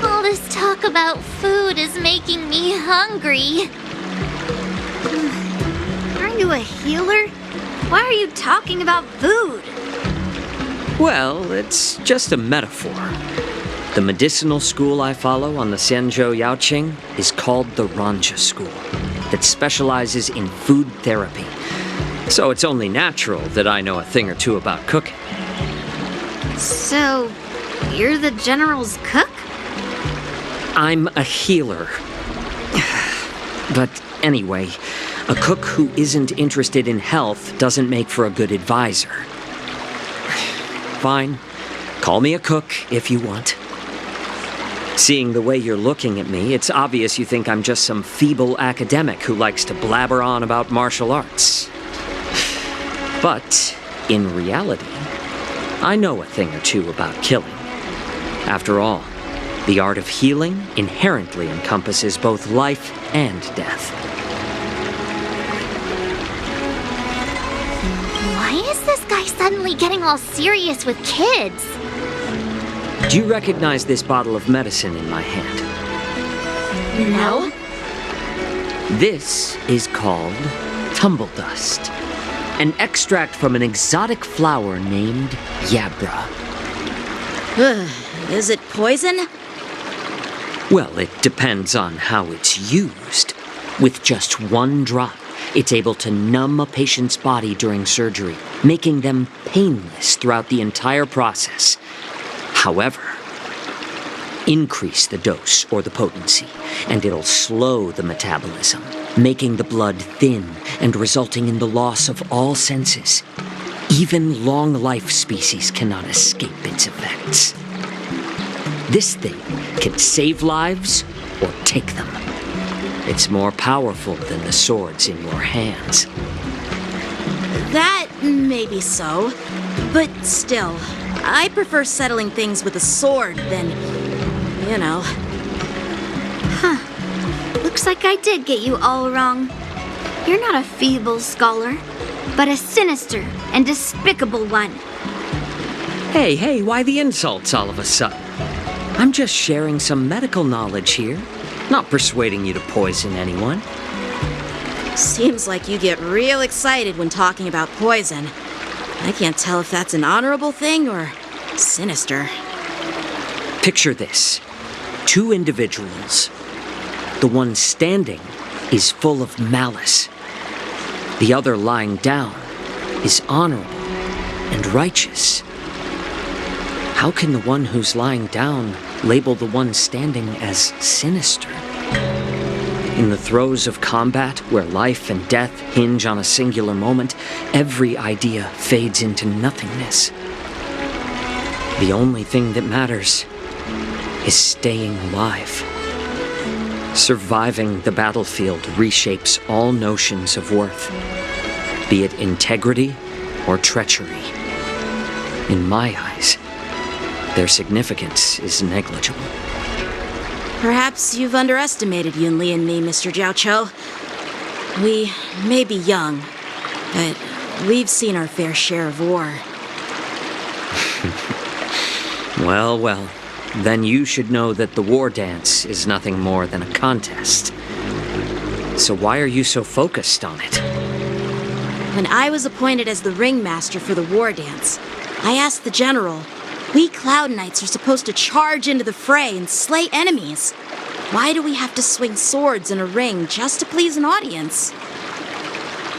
All this talk about food is making me hungry. Aren't you a healer? Why are you talking about food? Well, it's just a metaphor. The medicinal school I follow on the Senjo Yaoqing is called the Ranja School, that specializes in food therapy. So it's only natural that I know a thing or two about cooking. So, you're the General's cook? I'm a healer. But anyway, a cook who isn't interested in health doesn't make for a good advisor. Fine. Call me a cook if you want. Seeing the way you're looking at me, it's obvious you think I'm just some feeble academic who likes to blabber on about martial arts. But, in reality, I know a thing or two about killing. After all, the art of healing inherently encompasses both life and death. Why is this guy suddenly getting all serious with kids? Do you recognize this bottle of medicine in my hand? No. This is called tumble dust, an extract from an exotic flower named Yabra. Is it poison? Well, it depends on how it's used. With just one drop, it's able to numb a patient's body during surgery, making them painless throughout the entire process. However, increase the dose or the potency, and it'll slow the metabolism, making the blood thin and resulting in the loss of all senses. Even long-life species cannot escape its effects. This thing can save lives or take them. It's more powerful than the swords in your hands. That may be so, but still, I prefer settling things with a sword than, you know. Looks like I did get you all wrong. You're not a feeble scholar, but a sinister and despicable one. Hey, why the insults all of a sudden? I'm just sharing some medical knowledge here, not persuading you to poison anyone. Seems like you get real excited when talking about poison. I can't tell if that's an honorable thing or sinister. Picture this. 2 individuals. The one standing is full of malice. The other lying down is honorable and righteous. How can the one who's lying down label the one standing as sinister? In the throes of combat, where life and death hinge on a singular moment, every idea fades into nothingness. The only thing that matters is staying alive. Surviving the battlefield reshapes all notions of worth, be it integrity or treachery. In my eyes, their significance is negligible. Perhaps you've underestimated Yunli and me, Mr. Jiaoqiu. We may be young, but we've seen our fair share of war. Well, well. Then you should know that the war dance is nothing more than a contest. So why are you so focused on it? When I was appointed as the ringmaster for the war dance, I asked the general, we Cloud Knights are supposed to charge into the fray and slay enemies. Why do we have to swing swords in a ring just to please an audience?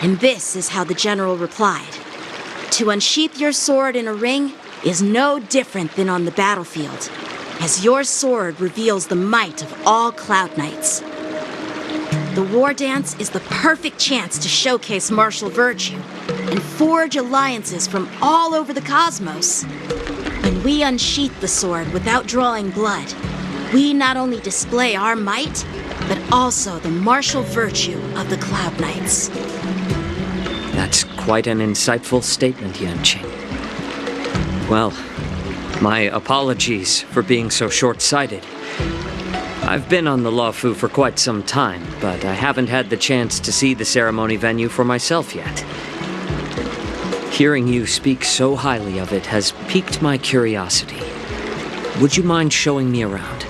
And this is how the general replied. To unsheath your sword in a ring is no different than on the battlefield, as your sword reveals the might of all Cloud Knights. The war dance is the perfect chance to showcase martial virtue and forge alliances from all over the cosmos. When we unsheath the sword without drawing blood, we not only display our might, but also the martial virtue of the Cloud Knights. That's quite an insightful statement, Yanqing. Well, my apologies for being so short-sighted. I've been on the Luofu for quite some time, but I haven't had the chance to see the ceremony venue for myself yet. Hearing you speak so highly of it has piqued my curiosity. Would you mind showing me around?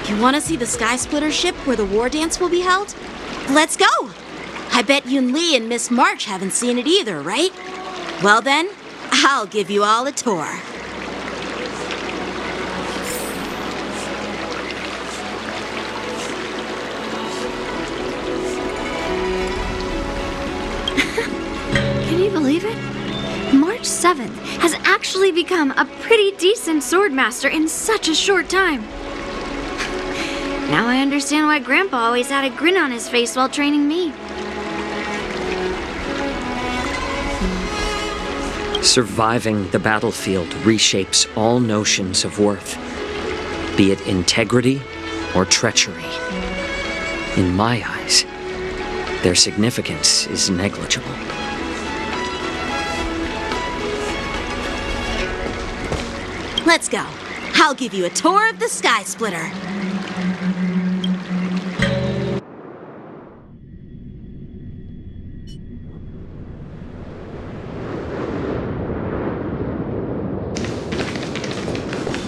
You want to see the Sky Splitter ship where the war dance will be held? Let's go! I bet Yunli and Miss March haven't seen it either, right? Well then, I'll give you all a tour. Can you believe it? March 7th has actually become a pretty decent swordmaster in such a short time. Now I understand why Grandpa always had a grin on his face while training me. Surviving the battlefield reshapes all notions of worth, be it integrity or treachery. In my eyes, their significance is negligible. Let's go. I'll give you a tour of the Sky Splitter.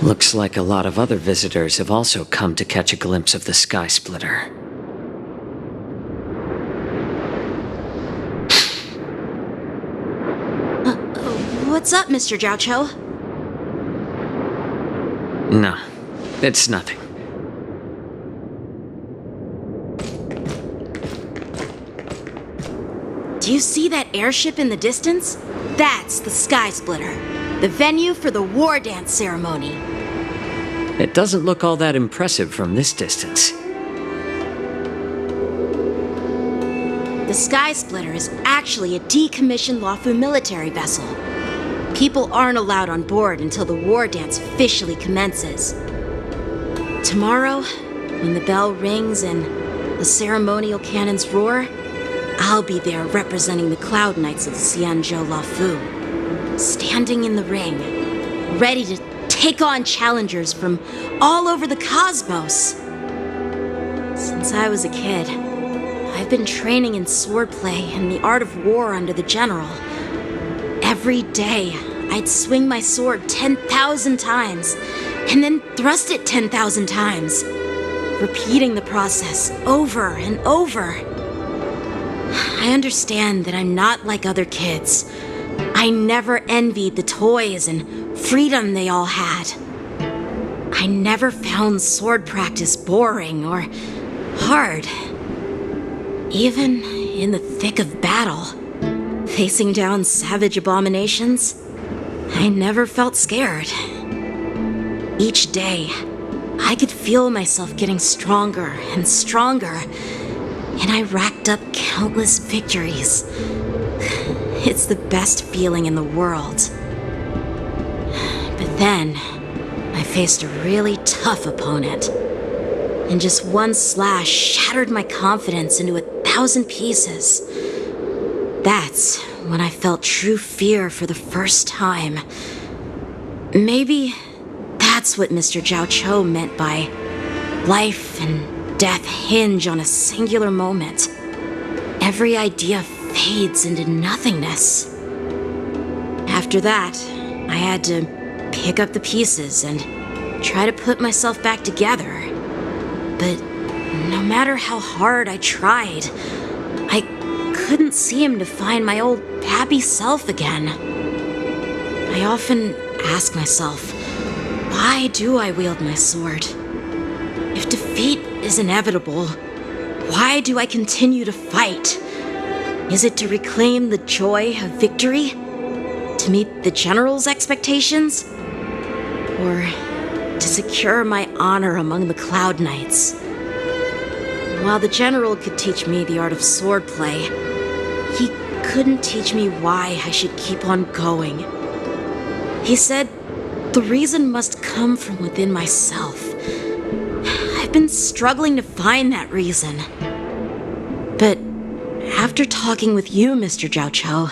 Looks like a lot of other visitors have also come to catch a glimpse of the Sky Splitter. What's up, Mr. Jiaoqiu? No, it's nothing. Do you see that airship in the distance? That's the Sky Splitter, the venue for the war dance ceremony. It doesn't look all that impressive from this distance. The Sky Splitter is actually a decommissioned Luofu military vessel. People aren't allowed on board until the war dance officially commences. Tomorrow, when the bell rings and the ceremonial cannons roar, I'll be there representing the Cloud Knights of the Xianzhou Luofu, standing in the ring, ready to take on challengers from all over the cosmos. Since I was a kid, I've been training in swordplay and the art of war under the general. Every day, I'd swing my sword 10,000 times, and then thrust it 10,000 times, repeating the process over and over. I understand that I'm not like other kids. I never envied the toys and freedom they all had. I never found sword practice boring or hard. Even in the thick of battle, facing down savage abominations, I never felt scared. Each day, I could feel myself getting stronger and stronger, and I racked up countless victories. It's the best feeling in the world. But then, I faced a really tough opponent, and just one slash shattered my confidence into 1,000 pieces. That's when I felt true fear for the first time. Maybe that's what Mr. Zhao Cho meant by life and death hinge on a singular moment. Every idea fades into nothingness. After that, I had to pick up the pieces and try to put myself back together. But no matter how hard I tried, I couldn't seem to find my old happy self again. I often ask myself, why do I wield my sword? If defeat is inevitable, why do I continue to fight? Is it to reclaim the joy of victory? To meet the general's expectations? Or to secure my honor among the Cloud Knights? While the general could teach me the art of swordplay, he couldn't teach me why I should keep on going. He said the reason must come from within myself. I've been struggling to find that reason. But after talking with you, Mr. Zhao Cho,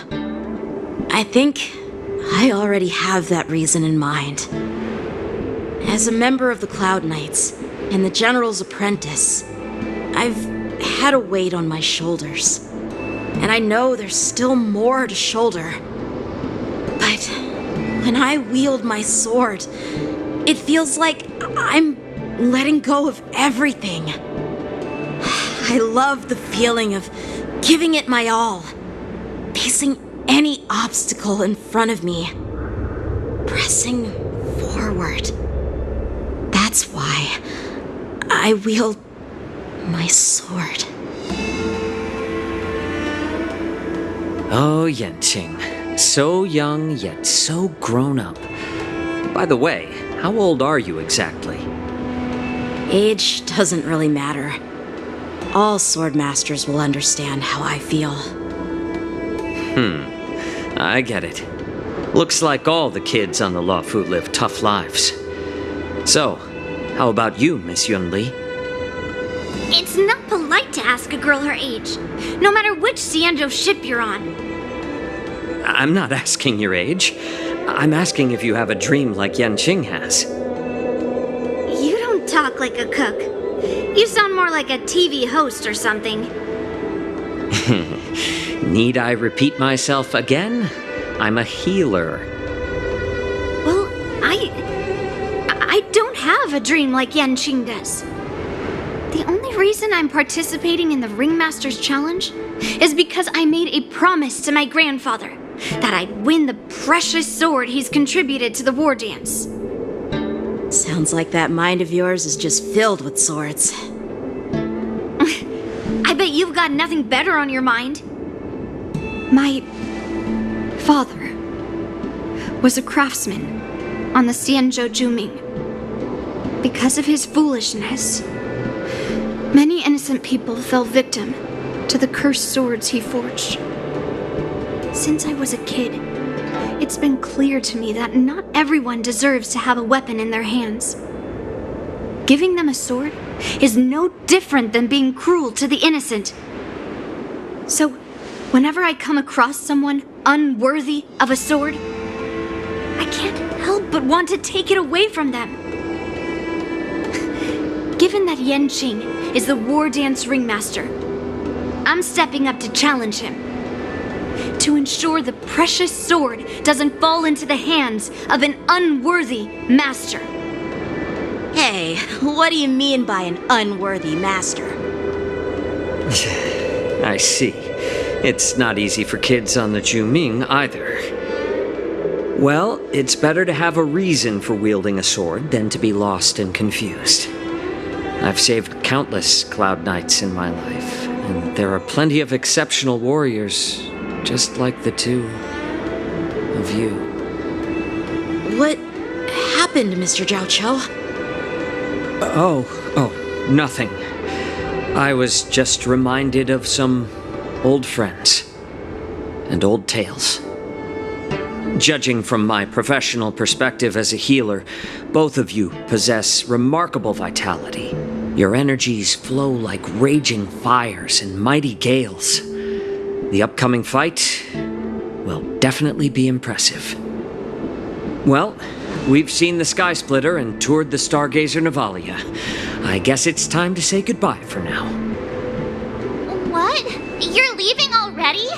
I think I already have that reason in mind. As a member of the Cloud Knights and the General's apprentice, I've had a weight on my shoulders. And I know there's still more to shoulder. But when I wield my sword, it feels like I'm letting go of everything. I love the feeling of giving it my all, facing any obstacle in front of me, pressing forward. That's why I wield my sword. Oh, Yanqing. So young, yet so grown up. By the way, how old are you exactly? Age doesn't really matter. All sword masters will understand how I feel. I get it. Looks like all the kids on the Luofu live tough lives. So, how about you, Miss Yunli? It's not polite to ask a girl her age, no matter which Xianzhou ship you're on. I'm not asking your age. I'm asking if you have a dream like Yanqing has. You don't talk like a cook. You sound more like a TV host or something. Need I repeat myself again? I'm a healer. Well, I don't have a dream like Yanqing does. The only reason I'm participating in the Ringmaster's Challenge is because I made a promise to my grandfather that I'd win the precious sword he's contributed to the war dance. Sounds like that mind of yours is just filled with swords. I bet you've got nothing better on your mind. My father was a craftsman on the Xianzhou Juming. Because of his foolishness, many innocent people fell victim to the cursed swords he forged. Since I was a kid, it's been clear to me that not everyone deserves to have a weapon in their hands. Giving them a sword is no different than being cruel to the innocent. So, whenever I come across someone unworthy of a sword, I can't help but want to take it away from them. Given that Yanqing is the war dance ringmaster, I'm stepping up to challenge him. To ensure the precious sword doesn't fall into the hands of an unworthy master. Hey, what do you mean by an unworthy master? I see. It's not easy for kids on the Juming either. Well, it's better to have a reason for wielding a sword than to be lost and confused. I've saved countless Cloud Knights in my life, and there are plenty of exceptional warriors, just like the two of you. What happened, Mr. Zhao Cho? Oh, nothing. I was just reminded of some old friends and old tales. Judging from my professional perspective as a healer, both of you possess remarkable vitality. Your energies flow like raging fires and mighty gales. The upcoming fight will definitely be impressive. Well, we've seen the Sky Splitter and toured the Stargazer Navalia. I guess it's time to say goodbye for now. What? You're leaving already?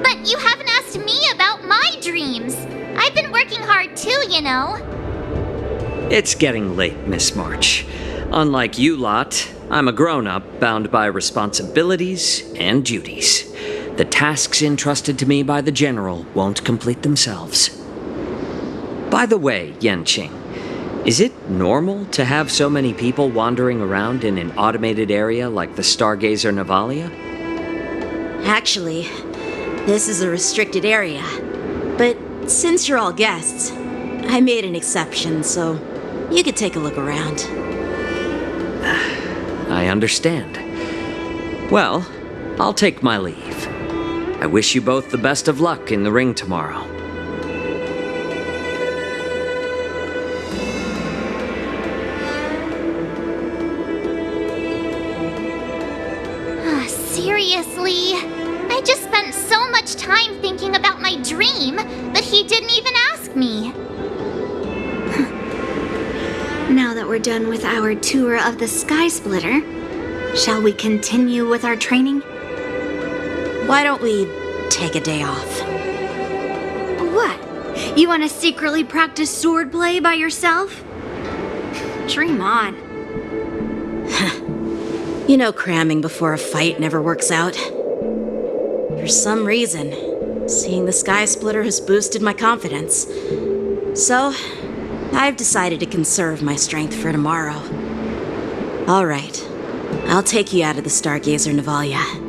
But you haven't asked me about my dreams. I've been working hard too, you know. It's getting late, Miss March. Unlike you lot, I'm a grown-up bound by responsibilities and duties. The tasks entrusted to me by the General won't complete themselves. By the way, Yenqing, is it normal to have so many people wandering around in an automated area like the Stargazer Navalia? Actually, this is a restricted area. But since you're all guests, I made an exception, so you could take a look around. I understand. Well, I'll take my leave. I wish you both the best of luck in the ring tomorrow. Seriously? I just spent so much time thinking about my dream, but he didn't even ask me. Now that we're done with our tour of the Sky Splitter, shall we continue with our training? Why don't we take a day off? What? You want to secretly practice swordplay by yourself? Dream on. You know, cramming before a fight never works out. For some reason, seeing the Sky Splitter has boosted my confidence. So, I've decided to conserve my strength for tomorrow. All right, I'll take you out of the Stargazer Navalia.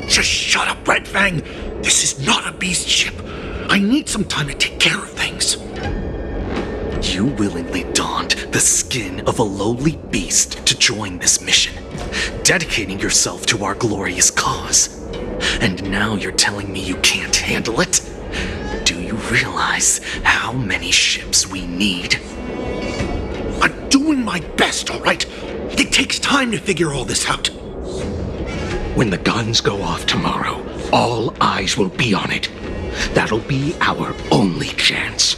Just shut up, Red Fang! This is not a beast ship. I need some time to take care of things. You willingly donned the skin of a lowly beast to join this mission, dedicating yourself to our glorious cause. And now you're telling me you can't handle it? Do you realize how many ships we need? I'm doing my best, all right? It takes time to figure all this out. When the guns go off tomorrow, all eyes will be on it. That'll be our only chance.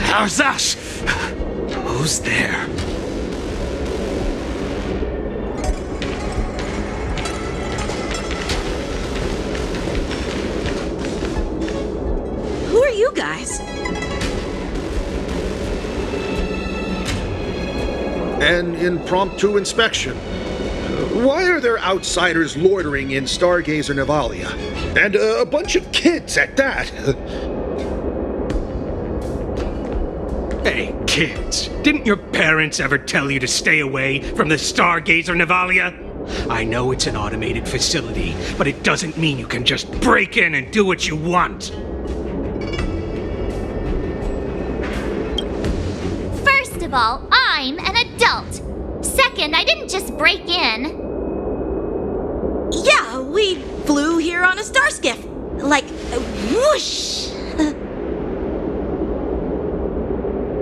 How's that? Who's there? Who are you guys? An impromptu inspection. Why are there outsiders loitering in Stargazer Navalia? And a bunch of kids at that. Hey, kids, didn't your parents ever tell you to stay away from the Stargazer Navalia? I know it's an automated facility, but it doesn't mean you can just break in and do what you want. First of all, I'm an adult. Second, I didn't just break in. Yeah, we flew here on a star skiff. Like, whoosh!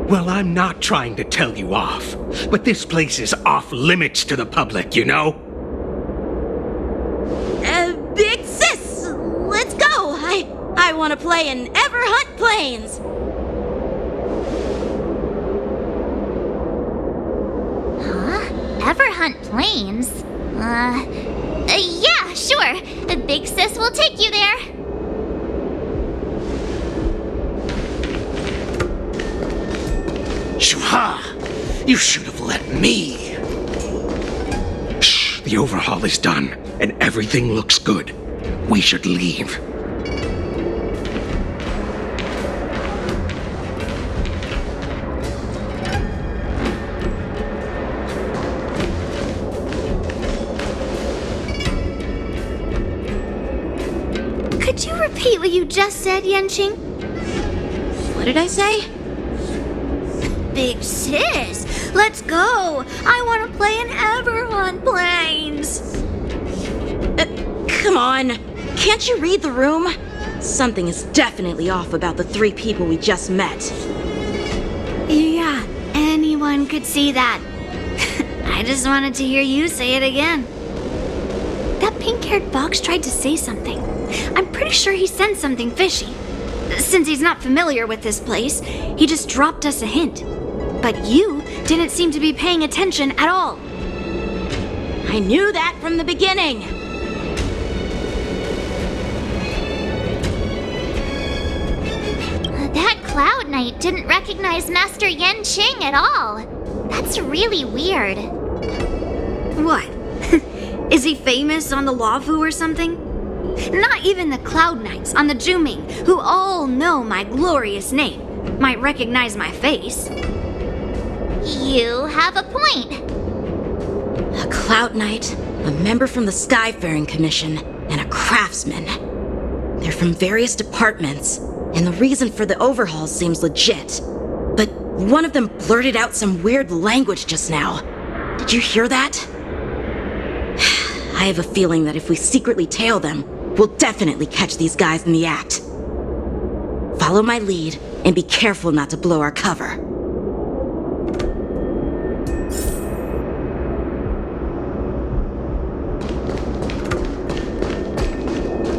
Well, I'm not trying to tell you off, but this place is off limits to the public, you know? Big sis, let's go. I want to play in Ever Hunt Planes. Huh? Ever hunt planes? Yeah, sure. The big sis will take you there. Shuha! You should have let me. Shh, the overhaul is done, and everything looks good. We should leave. Could you repeat what you just said, Yenqing? What did I say? Big sis, let's go. I want to play in Everhorn Plains. Come on. Can't you read the room? Something is definitely off about the 3 people we just met. Yeah, anyone could see that. I just wanted to hear you say it again. That pink-haired fox tried to say something. I'm pretty sure he sensed something fishy. Since he's not familiar with this place, he just dropped us a hint. But you didn't seem to be paying attention at all. I knew that from the beginning. That Cloud Knight didn't recognize Master Yen Qing at all. That's really weird. What? Is he famous on the Luofu or something? Not even the Cloud Knights on the Juming, who all know my glorious name, might recognize my face. You have a point. A Cloud Knight, a member from the Skyfaring Commission, and a craftsman. They're from various departments, and the reason for the overhaul seems legit. But one of them blurted out some weird language just now. Did you hear that? I have a feeling that if we secretly tail them, we'll definitely catch these guys in the act. Follow my lead, and be careful not to blow our cover.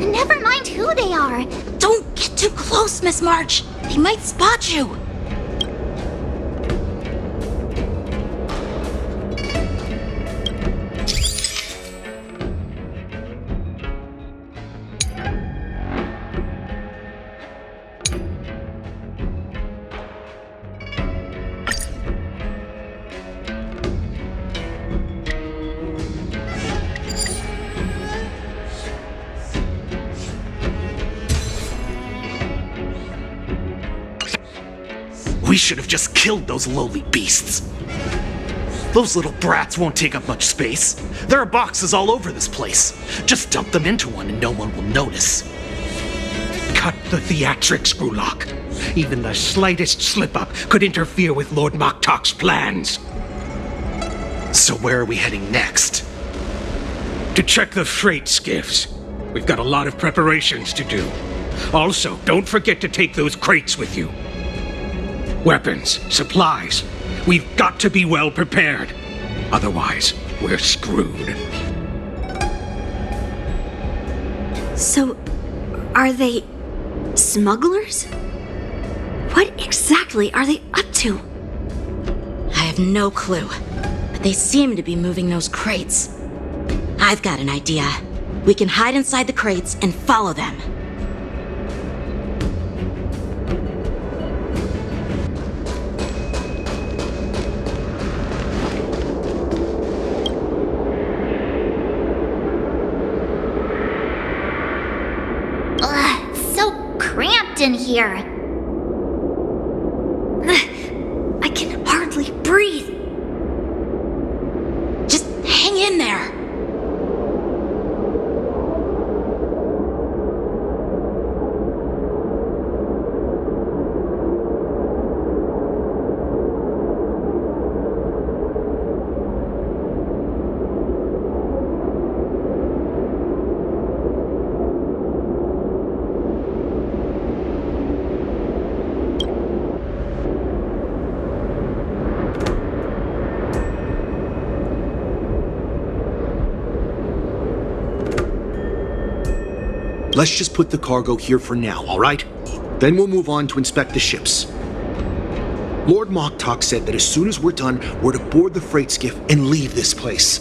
Never mind who they are. Don't get too close, Miss March. They might spot you. We should have just killed those lowly beasts. Those little brats won't take up much space. There are boxes all over this place. Just dump them into one and no one will notice. Cut the theatrics, Grulok. Even the slightest slip-up could interfere with Lord Moktok's plans. So where are we heading next? To check the freight skiffs. We've got a lot of preparations to do. Also, don't forget to take those crates with you. Weapons, supplies. We've got to be well prepared. Otherwise, we're screwed. So, are they smugglers? What exactly are they up to? I have no clue, but they seem to be moving those crates. I've got an idea. We can hide inside the crates and follow them. Ugh, so cramped in here. I can hardly breathe. Just hang in there. Let's just put the cargo here for now, all right? Then we'll move on to inspect the ships. Lord Moktok said that as soon as we're done, we're to board the freight skiff and leave this place.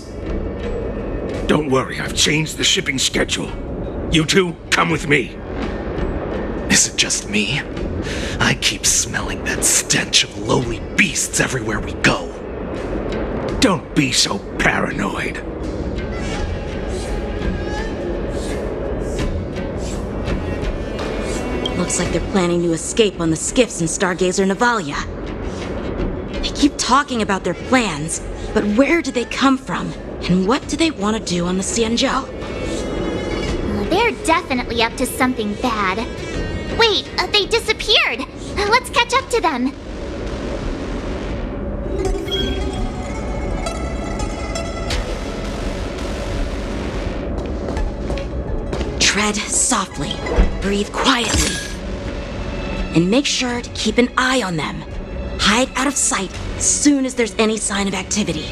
Don't worry, I've changed the shipping schedule. You two, come with me. Is it just me? I keep smelling that stench of lowly beasts everywhere we go. Don't be so paranoid. Looks like they're planning to escape on the skiffs in Stargazer Navalia. They keep talking about their plans, but where do they come from? And what do they want to do on the Xianzhou? They're definitely up to something bad. Wait, they disappeared. Let's catch up to them. Tread softly, breathe quietly, and make sure to keep an eye on them. Hide out of sight as soon as there's any sign of activity.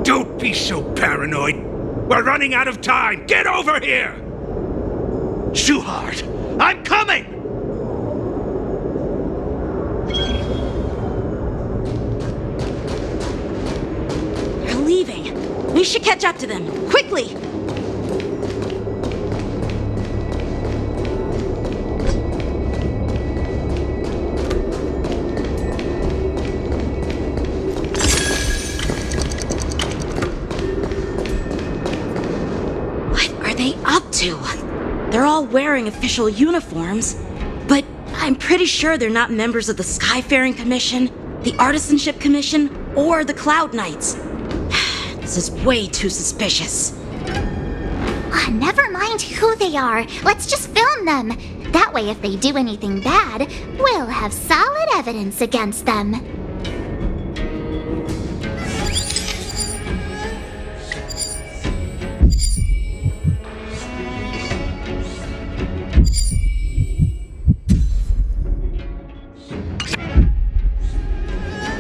Don't be so paranoid. We're running out of time. Get over here! Shuhart, I'm coming! They're leaving. We should catch up to them. Quickly! They're all wearing official uniforms, but I'm pretty sure they're not members of the Skyfaring Commission, the Artisanship Commission, or the Cloud Knights. This is way too suspicious. Never mind who they are. Let's just film them. That way, if they do anything bad, we'll have solid evidence against them.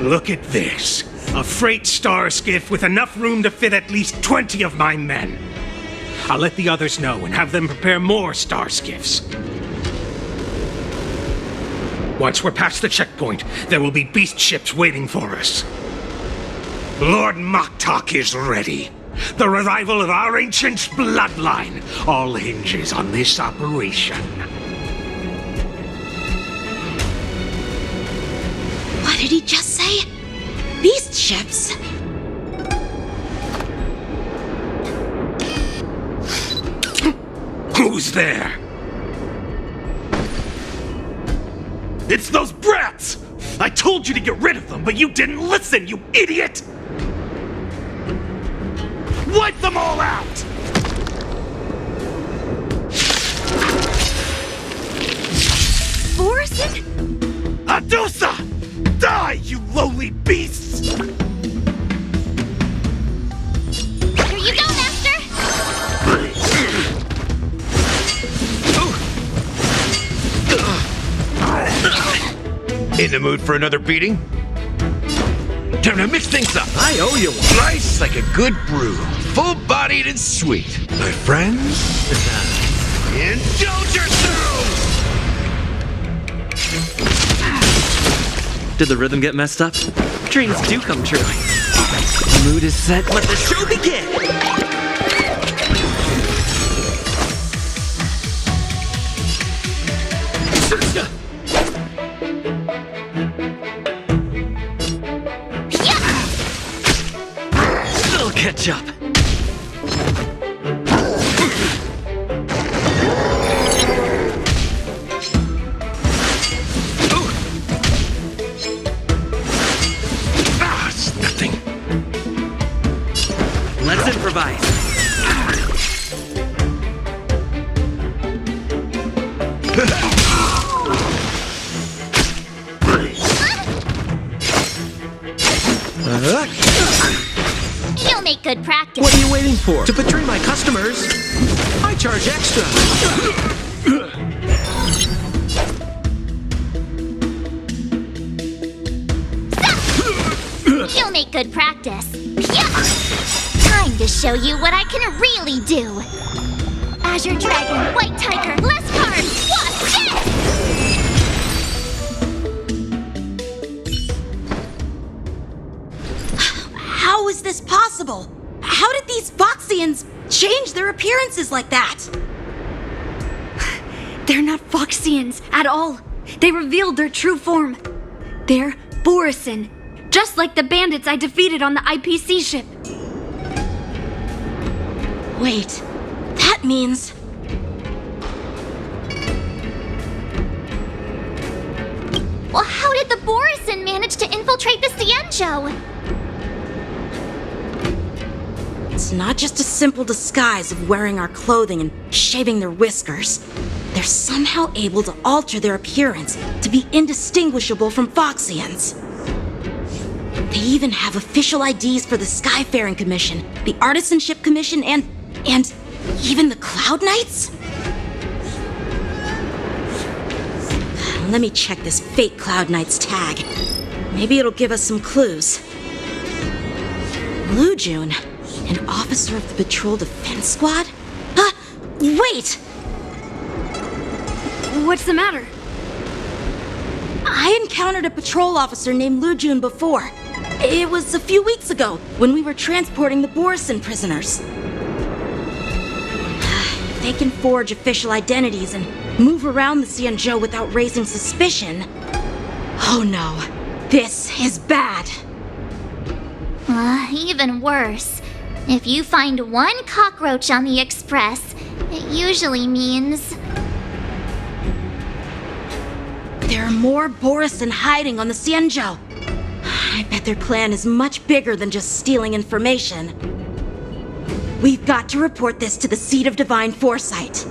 Look at this. A freight star skiff with enough room to fit at least 20 of my men. I'll let the others know and have them prepare more star skiffs. Once we're past the checkpoint, there will be beast ships waiting for us. Lord Moktok is ready. The revival of our ancient bloodline all hinges on this operation. What did he just say? Beast ships? Who's there? It's those brats! I told you to get rid of them, but you didn't listen, you idiot! Wipe them all out! Borison? Adusa! Die, you lowly beasts! Here you go, Master! In the mood for another beating? Time to mix things up. I owe you one. Nice like a good brew. Full-bodied and sweet. My friends? Indulge yourselves! Did the rhythm get messed up? Dreams do come true. The mood is set. Let the show begin! I'll catch up. It's nothing. Let's improvise. You'll make good practice. What are you waiting for? To betray my customers? I charge extra. You'll make good practice. Time to show you what I can really do. Azure Dragon, White Tiger, less carbs. Watch this! How is this possible? How did these Foxians change their appearances like that? They're not Foxians at all. They revealed their true form. They're Borison, Just like the bandits I defeated on the IPC ship. Wait, that means... Well, how did the Borisin manage to infiltrate the Xianzhou? It's not just a simple disguise of wearing our clothing and shaving their whiskers. They're somehow able to alter their appearance to be indistinguishable from Foxians. They even have official IDs for the Skyfaring Commission, the Artisanship Commission, and even the Cloud Knights? Let me check this fake Cloud Knight's tag. Maybe it'll give us some clues. Lu Jun, an officer of the Patrol Defense Squad? Wait! What's the matter? I encountered a patrol officer named Lu Jun before. It was a few weeks ago, when we were transporting the Borisin prisoners. If they can forge official identities and move around the Xianzhou without raising suspicion... Oh no, this is bad. Even worse. If you find one cockroach on the Express, it usually means... There are more Borisin hiding on the Xianzhou. I bet their plan is much bigger than just stealing information. We've got to report this to the Seat of Divine Foresight.